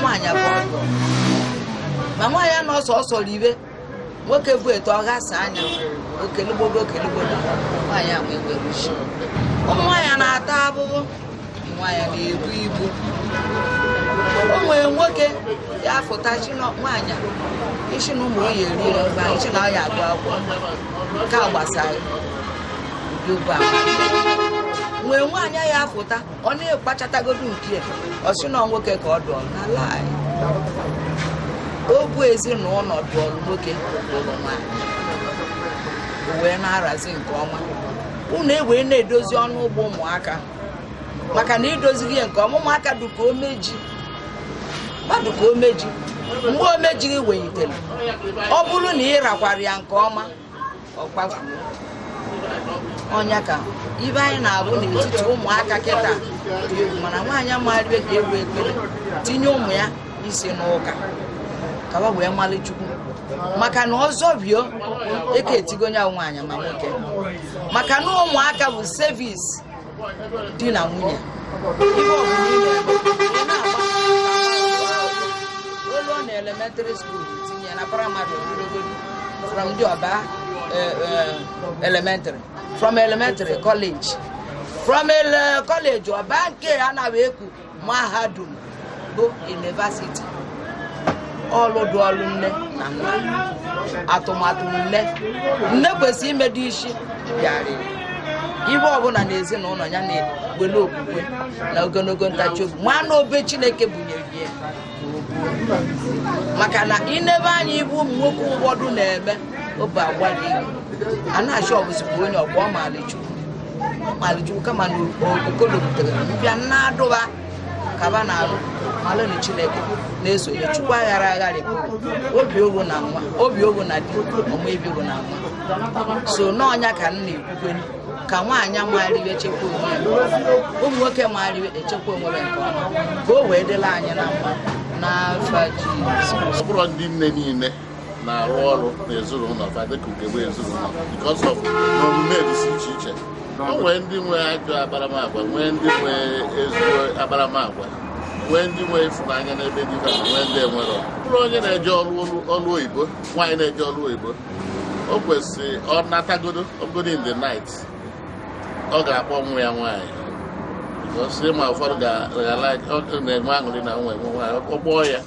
nwaanyị abụọ ma nwaanyị nọ ọsọ ribe nwoke bụ etu ọ gasị anya okelugbogo nwaanyị ahụ enwere ushi ụmụ nwaanyị na-ata abụbụ nwaanyị na-ebu ibu o nwere nwoke ya afụta nwaanyị isi na ụmụ onye erire mgbe isi na ọ ya agụ akwụkwọ nke a gbasara nwee nwaanyị ya afụta ọ na-ekpachatagodu nke ọ sị na nwoke ka ọ dụọ n'ala anyị ogwu ezinụlọ dụọrụ nwoke dụrụ nwaanyị o wee na-arazi nke ọma unu ewee na-edozi ọnụ ụgbọ ụmụaka maka na idozighị ya nke ọma ụmụaka dụka omeji mmadụ ka omeji mgbe omeji gị wenyitere ọ bụrụ na ị rakwara ya nke ọma ọ kpafuo ọnya ka ibe anyị na-abụ n'etiti ụmụaka kịta mana nwaanyị amaghị ka egwu ekpere tinye ụmụ ya isi n'ụka ka ọ wee mmalị Chukwu maka na ọzọ bio eke etigonye nwaanyị ma nwoke maka na ụmụaka bụ sevis di na nwunye ụlọ na elementary school tinye na praịmarị from the Oba elementary, from elementary college, from a college or bank anaweku mahadum bụ university ọlụdụ ọlụ nne na nwa atụmatụ nne kwesịrị imedo isi bịara ibe ọbụla na ezinụlọ ya na-ewele okwukwe na ogologo ntachi obi nwanne obe Chineke bunyere ya maka na inebe anya ibu ụmụ nwoke ụfọdụ na-eme obe agbalị a na-achọ ọbụzikwa onye ọgbọ Malichukwu kama na okolobutere mbịa na-adụba kaba na-arụ malụ na Chineke na-eso ya Chukwu aghara agharị obi ogo na nwa obi ogo na di ọma ebi ogo na nwa so n'ọnya ka m na-ekwukwe ka nwaanyị amariwe echekwa onwe ya ụmụ nwoke mariwe echekwa onwe ya nke ọma ka o wee dịla anyị na mma n'afọ Jizọs. Ọ bụrụ ndị nne niile na-arụ ọrụ n'ezinụlọ Dika Ugogbe ezinụlọ because of n'omume dịsị iche iche. O nwere ndị nwe ajọ akparamagwa, nwee ndị nwe ezigbo akparamagwa, nwee ndị nwe ịfụnanya n'ebe dị ha, nwee ndị enwere. Bụrụ onye na-eje ọrụ oyibo, nwaanyị na-eje ọrụ oyibo, o kwesịrị ọ natagodo ogodo in the night ọ ga-akpọ nwa ya nwaanyị because ma ụfọdụ na-enwe aṅụrị na nwa enwe nwaanyị ọ kpọọ ya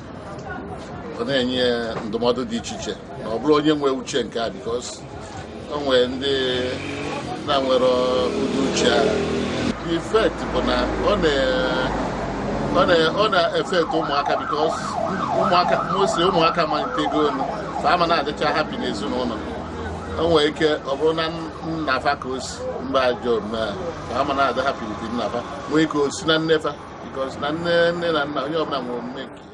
ọ na-enye ya ndụmọdụ dị iche iche na ọ bụrụ onye nwe uche nke a because o nwere ndị na-nwere ụdị uche a. The effect bụ na ọ na-efekt ụmụaka because ụmụaka malitego olu fa ama na-adịcha hapi n'ezinụlọ. O nwere ike ọ bụrụ na nna fa ka o si mba ajọ omume a fa ama na-adị hapi with nna fa nwee ike o si na nne fa because na nne na nna onye ọbụla nwere omume nke ya.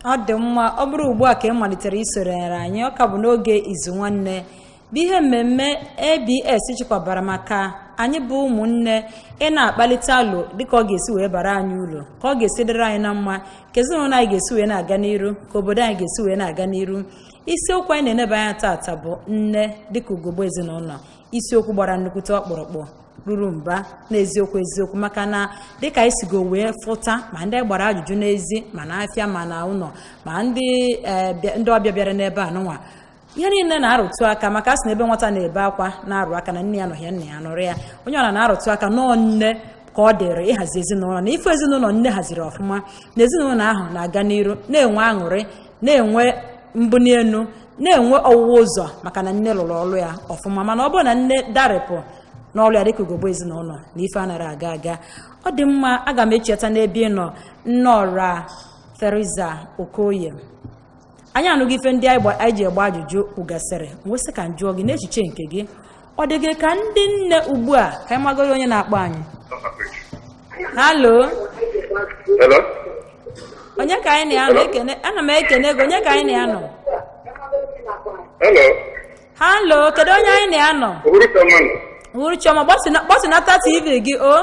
ọ dị mma ọ bụrụ ugbu a ka ị malitere isonyere anyị ọ ka bụ n'oge Izu Nwanne bụ ihe mmemme ABS chikwabara maka anyị bụ ụmụnne ị na-akpalite alụ dịka ọ ga-esi wee bara anyị uru ka ọ ga-esi dịrị anyị na mma ka ezinụlọ anyị ga-esi wee na-aga n'iru ka obodo anyị ga-esi wee na-aga n'iru. Isiokwu anyị na-eneba anya taata bụ Nne Dika Ugogbe ezinụlọ, isiokwu gbara nnukwute ọkpụrụkpụ ruru mba n'eziokwu maka na dịka anyị sigo wee fụta ma ndị gbara ajụjụ n'ezi ma n'afịa ma na ụlọ ma ndị ọbịa bịara n'ebe a nụnwa ihe niile na-arụtụ aka maka asị na ebe nwata na-ebe akwa na-arụ aka na nne ya nọhịa nne ya nụrụ ya onye ọra na-arụtụ aka nọọ nne ka ọ dịrị ịhazi ezinụlọ na ife ezinụlọ nne haziri ọfụma na ezinụlọ ahụ na-aga n'iru na-enwe aṅụrị na-enwe mbuni elu na-enwe ọwụwa ụzọ maka na nne lụrụ ọrụ ya ọfụma mana ọ bụrụ na nne darịpụ n'ọrụ ya Dika Ugogbe ezinụlọ na ife anara aga ọ dị mma. Aga m echeta n'ebe ị nọ nne ọra Teresa Okoye anyị anụghị ife ndị anyị ji egba ajụjụ kwugasịrị nwesị ka njụọ gị n'echiche nke gị ọ dị gị ka ndị nne ugbu a ka anyị magoro onye na-akpọ anyị. Halo onye ka anyị na-anọ ana m ekene gị onye ka anyị na-anọ. Halo kedu onye anyị na-anọ? Uhuruchioma gbasinata TV gị o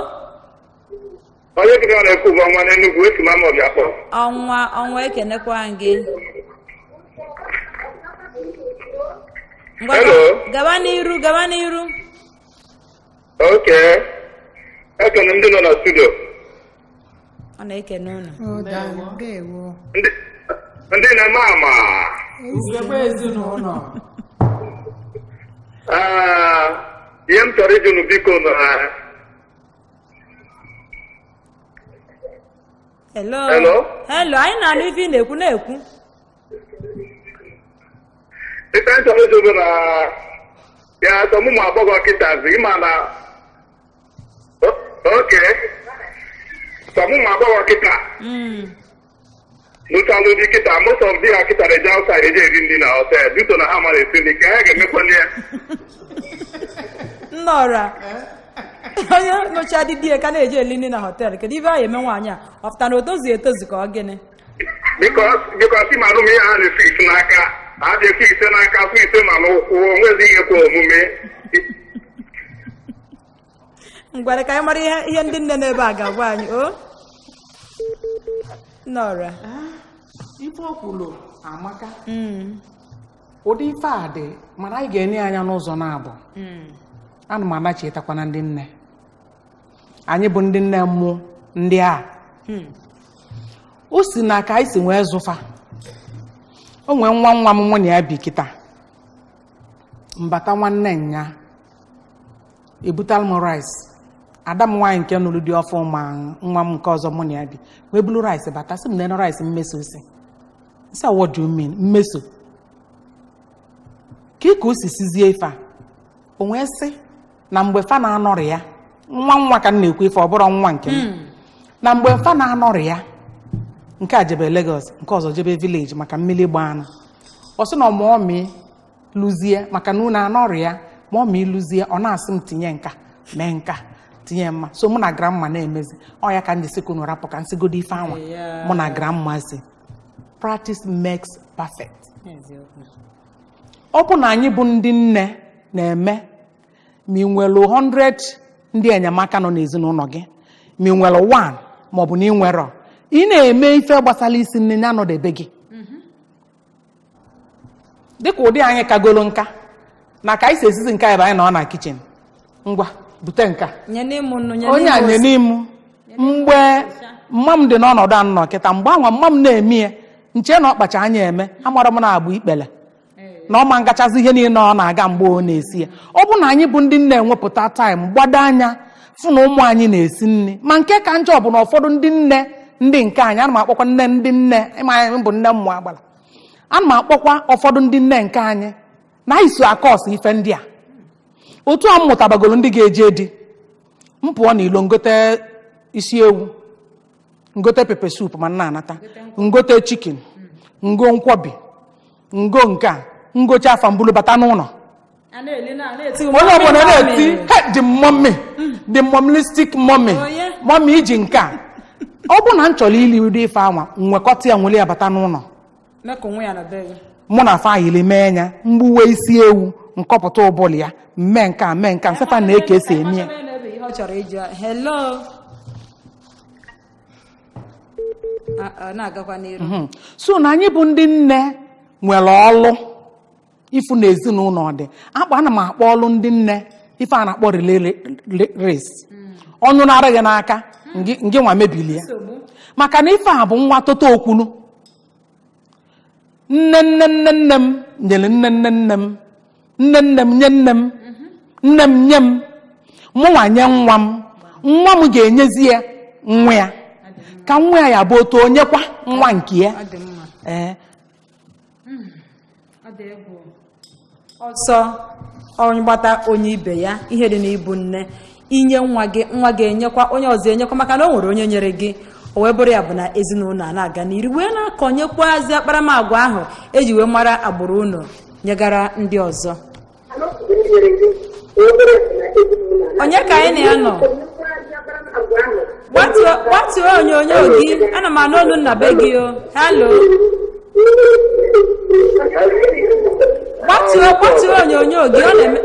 onye gị na-ekwu bụ ọnwa n'Enugu esi ma ọbịa kpọ ọnwa ekenekwa gị. Gaba n'iru. Okay. Ekene ndị nọ na studio. Ọ na-ekene unu. Ndị na-eme ama. Ugogbe ezinụlọ. Ihe m chọrọ ịjụ unu biko na Hello. Anyị na-anụ ife ị na-ekwu. Ife m chọrọ ịjụ bụ na ya ọmụmụ agbọghọ kịtazi ịma na oke ọmụmụ agbọghọ kịta n'ụtalụ ndị kịta most of di ha kịta na-eje outside eje eri nri na hotel bito na ha mara esi nri ka ha ga-emekwa ya Nnọra onye nụcha dị die ka na-eje eli nri na họteelụ kedu ife anyị eme nwaanyị a ọ pụta na o tozughị etozu ka ọ gịnị bikọs ịma arụm ihe ha na-efix n'aka ha ji efix n'aka afọ ise ma n'ụkwụ onwezi ihe kwa omume ngwere ka anyị mara ihe ndị nne n'ebe a ga-agwa anyị o Nnọra ife o kwuru amaka ụdị ife a dị mana anyị ga-enye anya n'ụzọ na-abụ ana m anachetakwana ndị nne anyị bụ ndị nne mmụ ndị a o si na ka anyị si wee zụfa o nwee nwa m mụ na ya bi kịta mbata nwanne nya ebutala m rice ada m nwaanyị nke nụrụ dị ọfụ ma nwa m nke ọzọ mụ na ya bi wee bulu rice bata sị m na rice mmeso si nsa what do you mean mmeso ka o si sizie ife a o wee sị na mgbe fa na-anọrị ya nwa ka m na-ekwu ife ọ bụrụ nwa nke m na mgbe fa na-anọrị ya nke a jebe Lagos nke ọzọ jebe village maka mmiri gbaanụ ọ sị na ọmụọmị lụzie maka na unu anọrị ya ma ọmị lụzie ọ na-asị m tinye nka mee nka tinye mma so mụ na grandma na-emezi ọ ya ka m jisi kunu rapụ ka nsigodi ife anwa mụ na grandma si practice makes perfect. Ọ bụ na anyị bụ ndị nne na-eme ma ị nwere 100 ndị enyemaka nọ n'ezinụlọ gị ma ị nwere 1 maọbụ na ị nwere ị na-eme ife gbasara isi nne ya nọdebe gị dịka ụdị anyị kagolo nka na ka anyị si esizi nka ebe anyị nọ na kichin ngwa bute nka onye a nye n'imụ mgbe mma m dị n'ọnọdụ anọ kịta mgbe anwa mma m na-eme ya nche na ọkpacha anya eme amara m na-agbụ ikpele na ọma ngachazi ihe niile ọ na-aga mgbe ọ na-esi ya ọ bụ na anyị bụ ndị nne enwepụta taịm gbado anya fụ na ụmụ anyị na-esi nri ma nke ka njọ bụ na ụfọdụ ndị nne ndị nke anyị ana m akpọkwa nne ndị nne ịma anyị bụ nne mmụọ agbala ana m akpọkwa ụfọdụ ndị nne nke anyị na iso akọs ife ndị a otu a m mụtabagoro ndị ga-eje di m pụọ n'ilo ngote isi ewu ngote pepe soup ma nna anata ngote chicken ngo nkwobi ngo nke a ngocha afa mbulu bata n'ụlọ onye ọbụla na-eti the mommyistic mommy iji nke a ọ bụ na m chọrọ ili ụdị ife anwa nwekọta ya nwere ya bata n'ụlọ mụ na afa ayili mee nya mgbuwe isi ewu nkọpụta ụbụlụ ya mee nka nsefa na-eke esi eme ya so na anyị bụ ndị nne nwere ọlụ ifu na ezinụlọ dị akpa ana m akpọ ọlụ ndị nne ife a na-akpọ race ọnyụ na-arịghị n'aka ngị nwa mebili ya maka na ife a bụ nwa toto okwunu nne m nyere nne m nye nne m nye m mụnwa nye nwa m ga-enyezi ya nwa ya ka nwa ya bụ otu onyekwa nwa nke ya ọsọ onye gbata onye ibe ya ihe dị n'ịbụ nne inye nwa ga-enyekwa onye ọzọ enyekwa maka na o nwere onye nyere gị o wee bụrụ ya bụ na ezinụlọ a na-aga n'iru wee na-akọnyekwazi akparamagwa ahụ eji wee mara agbụrụ unu nyegara ndị ọzọ onye ka anyị na-anọ gbatuo onyonyo gị ana m anụ olu nna be gị o halo gbatuo onyonyo gị ọ na-eme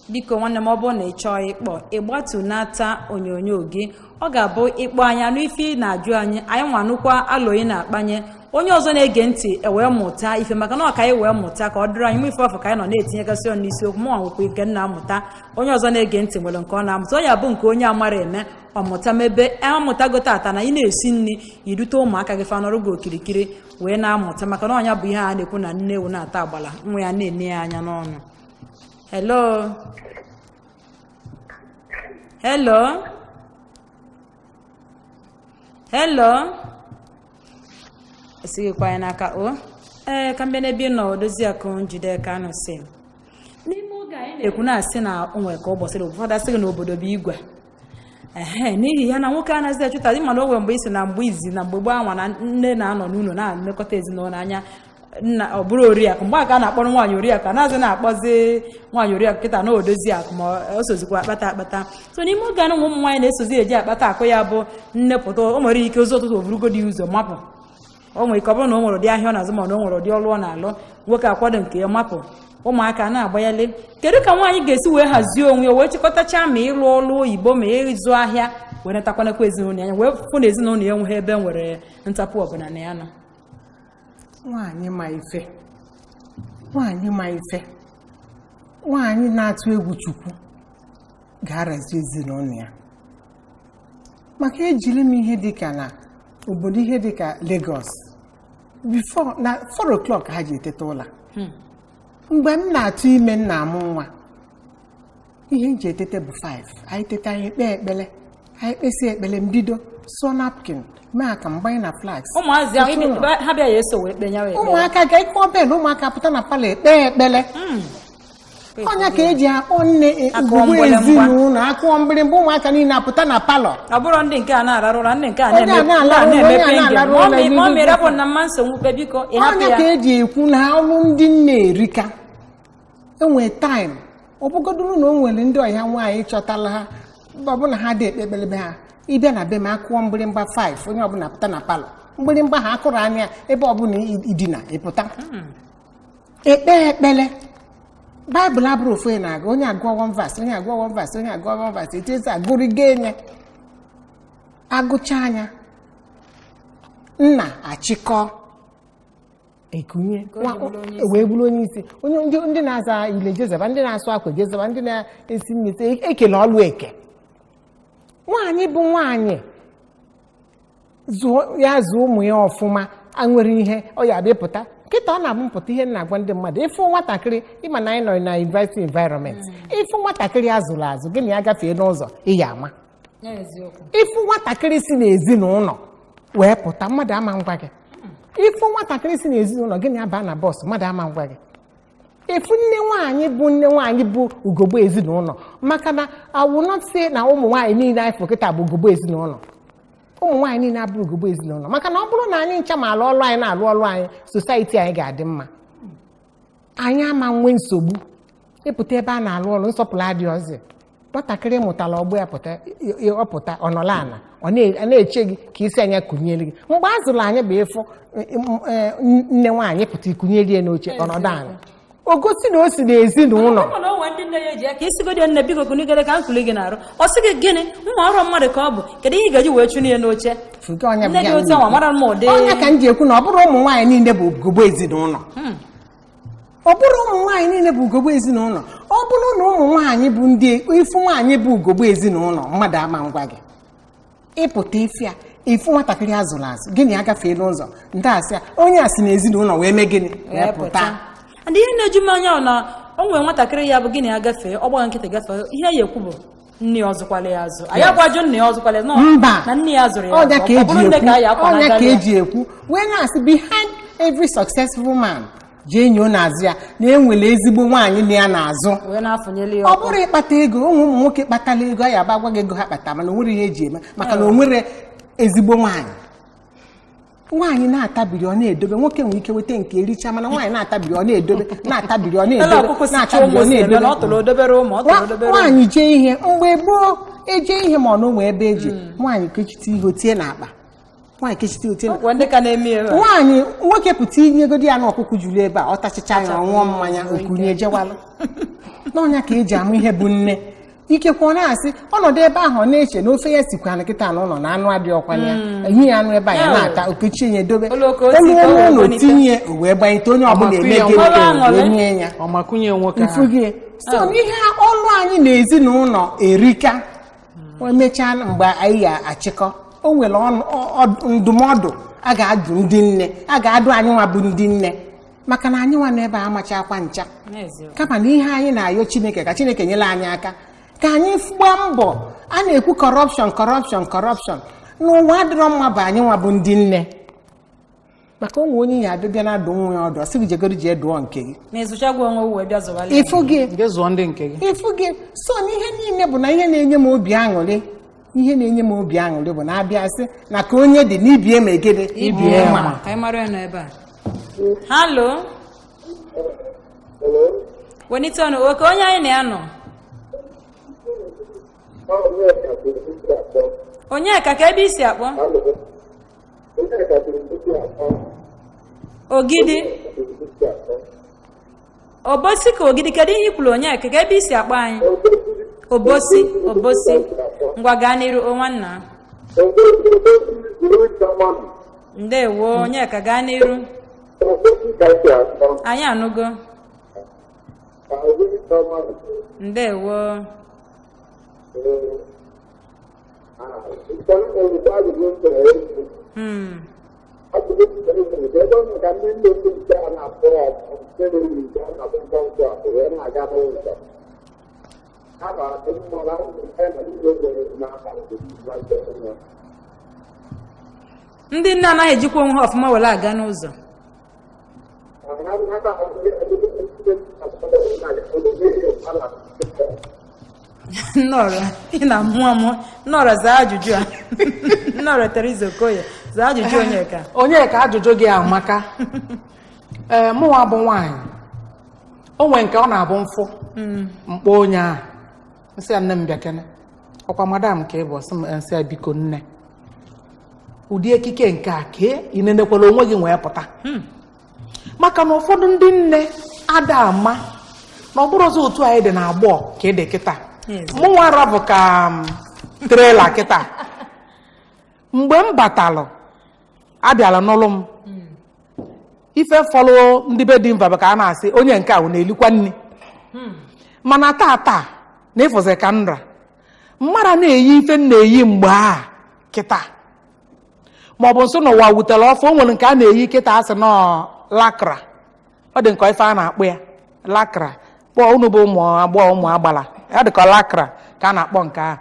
biko nwanne m ọ bụrụ na ị chọọ ịkpọ ịgbatunata onyonyo gị ọ ga-abụ ịkpọ anya n'ife ị na-ajụ anyị nwanụkwa alụghị na-akpanye onye ọzọ na-ege ntị ewee mụta ife maka na ọ ka anyị wee mụta ka ọ dịrị anyị mụ ife ọfụ ka anyị nọ na-etinyegasị ọnụ n'isiokwu mụ nwekwa ike na-amụta onye ọzọ na-ege ntị nwere nke ọ na-amụta ọ ya bụ nke onye amara eme ọmụta mebe amụtago tata na ị na-esi nri irute ụmụaka gị fanọrụ gị okirikiri wee na-amụta maka na ọnya bụ ihe a na-ekwu na nne ewu na-ata agbala nwa ya na-ene ya anya n'ọnụ hello esighịkwa ya n'aka ka mbịa n'ebe nọ odozi akụ njide ka anụ si n'ime oge anyị na-ekwu na-asị na o nwere ka ụbọchị ụfọdụ asịghị na obodo bụ igwe n'ihi ya na nwoke anaghịzi echụta dị mana o nwere mgbe isi na mgbe izi na mgbe gboo anwa na nne na-anọ n'ụlọ na-elekọta ezinụlọ anya nna ọ bụrụ oriakụ mgbe a ka a na-akpọrọ nwaanyị oriakụ anaghịzi na-akpọzi nwaanyị oriakụ kịta na odozi akụ ma o sozikwa akpata so n'ime oge anụ ụmụ nwaanyị na-esozi eji akpata akụ ya bụ nnepụta o nwere ike ozi ụtụtụ oburugodi ụzọ mapụ o nwere ike ọ bụrụ na o nwere ụdị ahịa ọ na-azụ ma na o nwere ụdị ọlụ ọ na-alụ nwoke akwado nke ya mapụ ụmụaka na-agbanyele kedu ka nwaanyị ga-esi wee hazie onwe ya wee chịkọtacha ma ịlụ ọlụ oyibo ma ịzụ ahịa wee netakwanakwa ezinụlọ ya wee fụ na ezinụlọ ya enweghị ebe nwere ntapụ ọbụla na ya nọ nwaanyị ma ife nwaanyị ma ife nwaanyị na-atụ egwu Chukwu ga-arazi ezinụlọ ya maka ejiri m ihe dịka na obodo ihe dịka Lagos before na 4 o'clock ha ji eteta ụla mgbe m na-atụ ime m na-amụ nwa ihe m ji etete bụ 5 anyị teta anyị kpee ekpele anyị kpesị ekpele mbido sụọ napkin mee aka mgbanye na flags ụmụazị ha bịa ya eso wee kpenye wee ụmụaka ga-ekwe bel ụmụaka pụta na palọ ekpe ekpele ọnya ka eji akpọ nne ugogbe ezinụlọ akụọ mgbịrịgba ụmụaka niile apụta na palọ ọ bụrụ ndị nke a na-ararụ ụra ndị nke a na-emepe ma ọ mịrapụ na mma nsogbu kpe biko ịhapụ ọnya ya ka eji ekwu na ọrụ ndị nne erika enwe taịm ọ bụgodoro na o nwere ndị ọya nwaanyị chọtala ha ọbụna ha dị ekpe ekpele be ha ịbịa na be m akụọ mgbịrịgba 5 onye ọbụla pụta na palọ mgbịrịgba ha akụrụ anya ebe ọbụla idina ịpụta ekpe ekpele baịbụl abụrụ ofu onye na-aga onye agụọ 1 verse onye agụọ 1 verse onye agụọ 1 verse etezi agụrịgo enye agụcha anya nna achịkọ ekunye wee bụrụ onye isi onye ndị na-aza ile jezeba ndị na-asụ akwa jezeba ndị na-esi mmete ekele ọlụ eke nwaanyị bụ nwaanyị ya zụọ ụmụ ya ọfụma nwere ihe ọ ya bịapụta nkịta ọ na-abụ mpụta ihe na-agwa ndị mmadụ ịfụ nwatakịrị ịma na anyị nọ na university environment ịfụ nwatakịrị azụrụ azụ gịnị ya gafee n'ụzọ ịya ama ịfụ nwatakịrị si n'ezinụlọ wee pụta mmadụ ama ngwa gị ịfụ nwatakịrị si n'ezinụlọ gịnị aba na bọs mmadụ ama ngwa gị ịfụ nne nwaanyị bụ ugogbe ezinụlọ maka na awụnọtie na ụmụ nwaanyị niile anyị fụ kịta bụ ugogbe ezinụlọ ụmụ nwaanyị niile abụrụ ugogbe ezinụlọ maka na ọ bụrụ na anyị ncha ma alụ ọlụ anyị na-alụ ọlụ anyị sosaiti anyị ga-adị mma anyị ama nwee nsogbu ịpụta ebe a na-alụ ọlụ nsọpụrụ adịghịzi nwatakịrị mụtara ọgbọ ya ọpụta ọ nọla ana ọ na-eche gị ka isi anya kụnyere gị mgbe a zụrụ anyị bụ ịfụ nne nwaanyị pụta ikunyere ya n'oche ọnọdụ anyị o gosi na o si n'ezinụlọ onwe ndị nne ya eji ya ka isigodị nne biko kunigere ka nkuli gị na-arụ ọ sị gị gịnị mma ọrụ mmadụ ka ọ bụ kedu ihe ị ga-eji wee chụnye ya n'oche nne dị otu ọnwa mara mma ụdị onye ka m ji ekwu na ọ bụrụ ụmụ nwaanyị niile bụ ugogbe ezinụlọ ọ bụrụ ụmụ nwaanyị niile bụ ugogbe ezinụlọ ọ bụrụ na ụmụ nwaanyị bụ ndị ifu nwaanyị bụ ugogbe ezinụlọ mmadụ ama ngwa gị ịpụta ifia ifu nwatakịrị azụrụ azụ gịnị agafee n'ụzọ ndị asị onye a si n'ezinụlọ wee mee gịnị wee pụta ndị ihe na-eju m anya na o nwere nwatakịrị ya bụ gịnị ya gafee ọgbaga nkịtị gafee ihe ya ekwu bụ nne ya ọzụkwala ya azụ anyị agwajụ nne ya ọzụkwala ya mba na nne ya zụrụ ya ọnya ka eji ekwu wee na-asị behind every successful man jee nyoo n'azụ ya na enwere ezigbo nwaanyị na ya n'azụ ọ bụrụ ịkpata ego ụmụ nwoke kpatara ego ya agba gwa gị ego ha kpata mana o nwere ihe eji eme maka na o nwere ezigbo nwaanyị na-atabiri ọ na-edobe nwoke nwere ike weta nke ericha mana nwaanyị na-atabiri ọ na-edobe na-atabiri ọ na-edobe nwaanyị jee ihe mgbe gboo eje ihe ma ọ na ụmụ ebe eji nwaanyị kechite ihe tie n'akpa nwaanyị nwoke pụta inyegodi ya na ọkụkụ juru ebe a ọ tachicha ya ọṅụọ mmanya okunye jewalụ n'ọnya ka eji amụ ihe bụ nne ikekwe ọ na-asị ọnọdụ ebe ahụ ọ na-eche na ofe ya sikwa na kịta n'ụlọ na anụ adịghị ọkwa ya enyi ya anụ ebe a ya na-ata okechi nye dobe olu ụlọ tinye wee gbanyete onye ọbụla eme gị nye ya ifugie so n'ihe ọlụ anyị na ezinụlọ erika emechaa mgbe anyị ga-achịkọ o nwere ndụmọdụ a ga-adụ ndị nne a ga-adụ anyị nwa bụ ndị nne maka na anyị nwa n'ebe a amachakwa ncha kama na ihe anyị na-ayọ Chineke ka Chineke nyere anyị aka ka anyị gbaa mbọ a na-ekwu kọrọpshọn n'ụwa adịrọ mma bụ anyị nwa bụ ndị nne maka onwe onye ya adịbịa na-adụ nwa ya ọdụ ọsị gị jegoro ji edụọ nke gị ịfụ gị so n'ihe niile bụ na ihe na-enye m obi aṅụrị bụ na abịa sị na ka onye dị n'ibie megide ibie ma halo wenite ọnụ oke onye anyị na-anọ Onyeka ka ebe isi akpọ Ogidi Obosi ka Ogidi kedu ihe ikwuru Onyeka ka ebe isi akpọ anyị Obosi ngwa gaa n'iru nwanna ndewo Onyeka gaa n'iru anyị anụgo ndewo ndị nne anaghị ejikwa onwe ha ọfụma were aga n'ụzọ nnọrọ ị na mmụọ nnọrọ zaa ajụjụ a nnọrọ Teresa Okoye zaa ajụjụ Onyeka ajụjụ gị amaka mụnwa bụ nwaanyị o nwere nke ọ na-abụ mfụ mkpọ onye a nsị ya nne m bịa kene ọkwa madam ka ị bụ nsị ya biko nne ụdị ekike nke a ka ị nenekwala onwe gị wee pụta maka na ụfọdụ ndị nne ada ama na ọ bụrụ ọzọ otu anyị dị na agbọọ ka ị dị kịta mụnwa rabụ ka trela kịta mgbe m batalụ abịala n'ụlọ m ife fọlụ ndị be dị mba ka a na-asị onye nke ahụ na-elikwa nri mana taa na ịfụzi ka nra mmara na-eyi ife na-eyi mgbe a kịta ma ọ bụ nso n'ụwa wutere ọfọ o nwere nke a na-eyi kịta asị nọ lakra ọ dị nke ife a na-akpọ ya lakra kpọọ unu bụ ụmụ agbọghọ ụmụ agbala ya dịka lakra ka a na-akpọ nke ahụ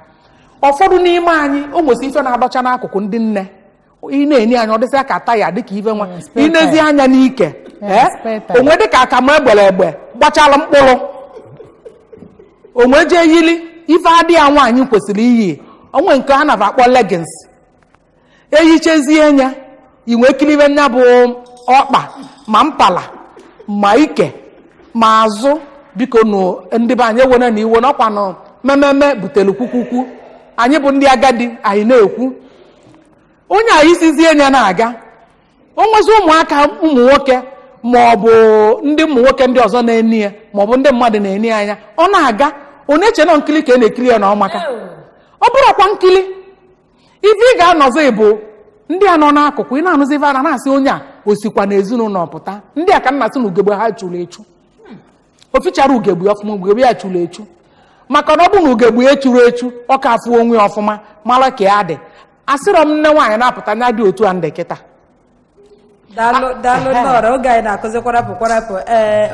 ụfọdụ n'ime anyị o nwesi ife na-adọcha n'akụkụ ndị nne ị na-enye anya ọ dịsị ka taya dịka ife nwa inezi anya n'ike onwe dịka akamụ egbere egbe gbachala mkpụrụ onwe jee yili ife adị ya nwaanyị kwesịrị iyi onwe nke a na-akpọ legins eyichezie anya inwe kilibe nya bụ ọkpa ma mpala ma ike ma azụ biko ndị be anyị ewere na iwe n'ọkwa nọ mmemme butere kwukwukwu anyị bụ ndị agadi anyị na-ekwu onye anyị sizie anya na-aga o nwezi ụmụaka ụmụ nwoke ma ọ bụ ndị ụmụ nwoke ndị ọzọ na-eni ya ma ọ bụ ndị mmadụ na-eni anya ọ na-aga ọ na-eche na nkili ka a na-ekiri ya na ọmaka ọ bụrụkwa nkili ife ị ga-anọzi bụ ndị a nọ n'akụkụ ị na-anụzi ife a na-asị onye a osikwa na ezinụlọ pụta ndị a ka nna sị na ugegbe ha chụrụ echu o fichara ugegbe ọfụma ugegbe ya chụrụ echu maka na ọ bụ na ugegbe ya chụrụ echu ọ ka afụ onwe ya ọfụma mara ka ya dị asịrọ m nne nwaanyị na-apụta nya dị otu a ndị kịta daalụ nọrọ oge anyị na-akụzi kwarapụ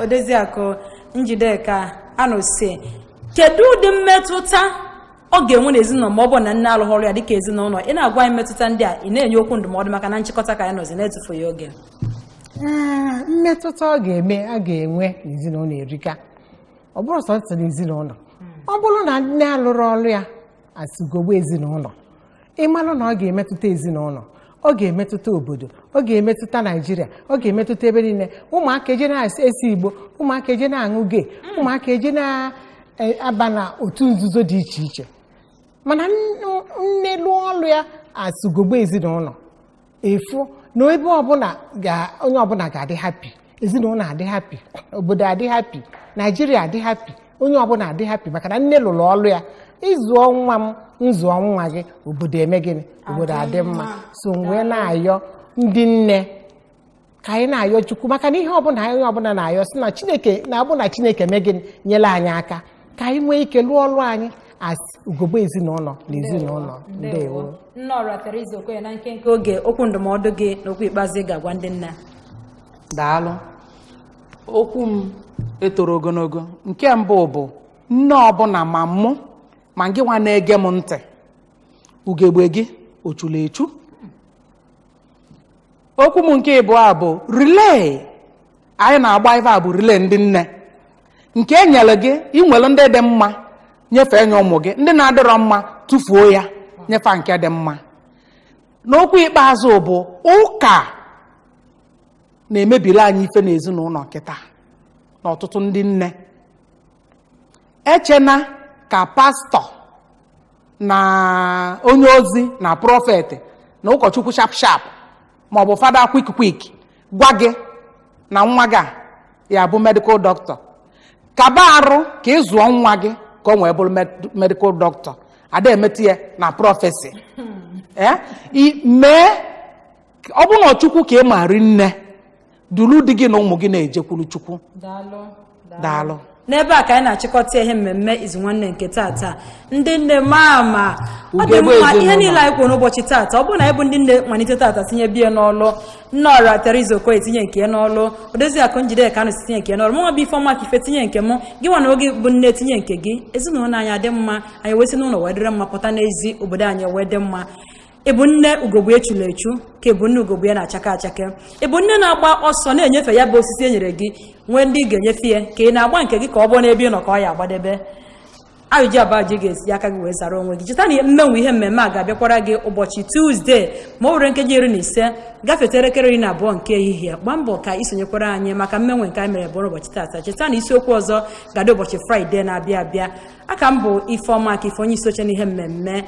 Odeziakụ Njideka Anose kedu ụdị mmetụta ọ ga-enwe n'ezinụlọ ma ọ bụ na nne alụghọrụ ya dịka ezinụlọ ị na-agwa anyị mmetụta ndị a ị na-enye okwu ndụmọdụ maka na nchịkọta ka anyị nọzi na-etufughị oge mmetụta ọ ga-eme a ga-enwe ezinụlọ erika ọ bụrụ sọsọ ezinụlọ ọ bụrụ na nne alụrụ ọrụ ya asịgogbo ezinụlọ ịmalụ na ọ ga-emetụta ezinụlọ ọ ga-emetụta obodo ọ ga-emetụta Naijiria ọ ga-emetụta ebe niile ụmụaka eje na-esi Igbo ụmụaka eje na-aṅụ gee ụmụaka eje na-aba na otu nzuzo dị iche iche mana nne lụọ ọrụ ya asịgogbo ezinụlọ efu na ebe ọbụla onye ọbụla ga-adị hapi ezinụlọ adị hapi obodo adị hapi Naijiria adị hapi onye ọbụla adị hapi maka na nne lụrụ ọrụ ya ịzụọ nwa m nzụọ nwa gị obodo eme gịnị obodo adị mma so wee na-ayọ ndị nne ka anyị na-ayọ Chukwu maka na ihe ọbụla onye ọbụla na-ayọ si na Chineke na-abụ na Chineke mee gịnị nyere anyị aka ka anyị nwee ike lụọ ọrụ anyị ugogbe ezinụlọ na ezinụlọ. Ndewo nnọrọ Teresa Okoye na nkenke oge okwu ndụmọdụ gị na okwu ikpeazụ ị ga-agwa ndị nne. Daalụ. Okwu m etoro ogologo nke mbụ bụ nne ọbụla ma mụ ma gị nwa na-ege m ntị ugegbe gị ochulu echu. Okwu m nke ịbụọ bụ relay anyị na-agba ife a bụ relay ndị nne nke e nyere gị inwere ndị dị mma nyefee nye ụmụ gị ndị na-adịrọ mma tụfuo ya nyefe nke dị mma. N'okwu ikpeazụ bụ ụka na-emebiri anyị ife n'ezinụlọ kịta na ọtụtụ ndị nne echena ka pastọ na onye ozi na prọfeti na ụkọchukwu shap ma ọ bụ fada kwik gwa gị na nwa gị ya bụ medikal dọkịta kaba arụ ka ị zụọ nwa gị ka ọ wee bụrụ medikal dọkịta ada emetụ ya na prọfesi mee ọ bụ na Chukwu ka ị mari nne duru di gị na ụmụ gị na-ejekwuru Chukwu daalụ. N'ebe a ka anyị na-achịkọta ihe mmemme Izu Nwanne nke tata ndị nne mama ọ dị mma ihe niile anyị kwuru n'ụbọchị tata ọ bụrụ na anyị bụ ndị nne malite tata tinye biya n'ọlụ nne ọra Teresa Okoye tinye nke n'ọlụ Odoziakụ Njideka Anụ tinye nke n'ọlụ mụnwa bụ Ifeọma Akife tinye nke mụ gị nwa na oge bụ nne tinye nke gị ezinụlọ anyị adị mma anyị wee si n'ụlọ wee dịrị mma pụta n'ezi obodo anyị wee dị mma ịbụ nne Ugogbe echula echu ka ịbụ nne Ugogbe ya na-achake achake ịbụ nne na-agba ọsọ na-enyefe ya bụ osisi e nyere gị nwee ndị ga-enyefe ya ka ị na-agba nke gị ka ọ bụrụ n'ebe ị nọ ka ọ ya agbadebe ajụjụ abụọ ji ga-esi aka gị wee zara onwe gị cheta na mmenwe ihe mmemme a ga-abịakwara gị ụbọchị Tuzdee ma ọ were nkeji 15 gafete elekere 12 nke ehihie gbaa mbọ ka isonyekwara anyị maka mmenwe nke anyị mere bụ ụbọchị tata cheta na isiokwu ọzọ ga-adị ụbọchị Fraịde na-abịa abịa aka m bụ Ifeọma Akife onye isi oche n'ihe mmemme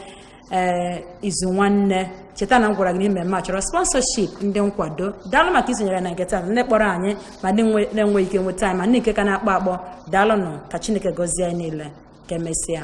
Izu Nwanne cheta na m gwara gị na mmemme a chọrọ sponsorship ndị nkwado daalụ maka isonyere na nketa ndị kpọrọ anyị ma ndị na-enweghị ike nweta anyị ma ndị nke ka na-akpọ akpọ daalụ nọ ka Chineke gọzie anyị niile ka emesịa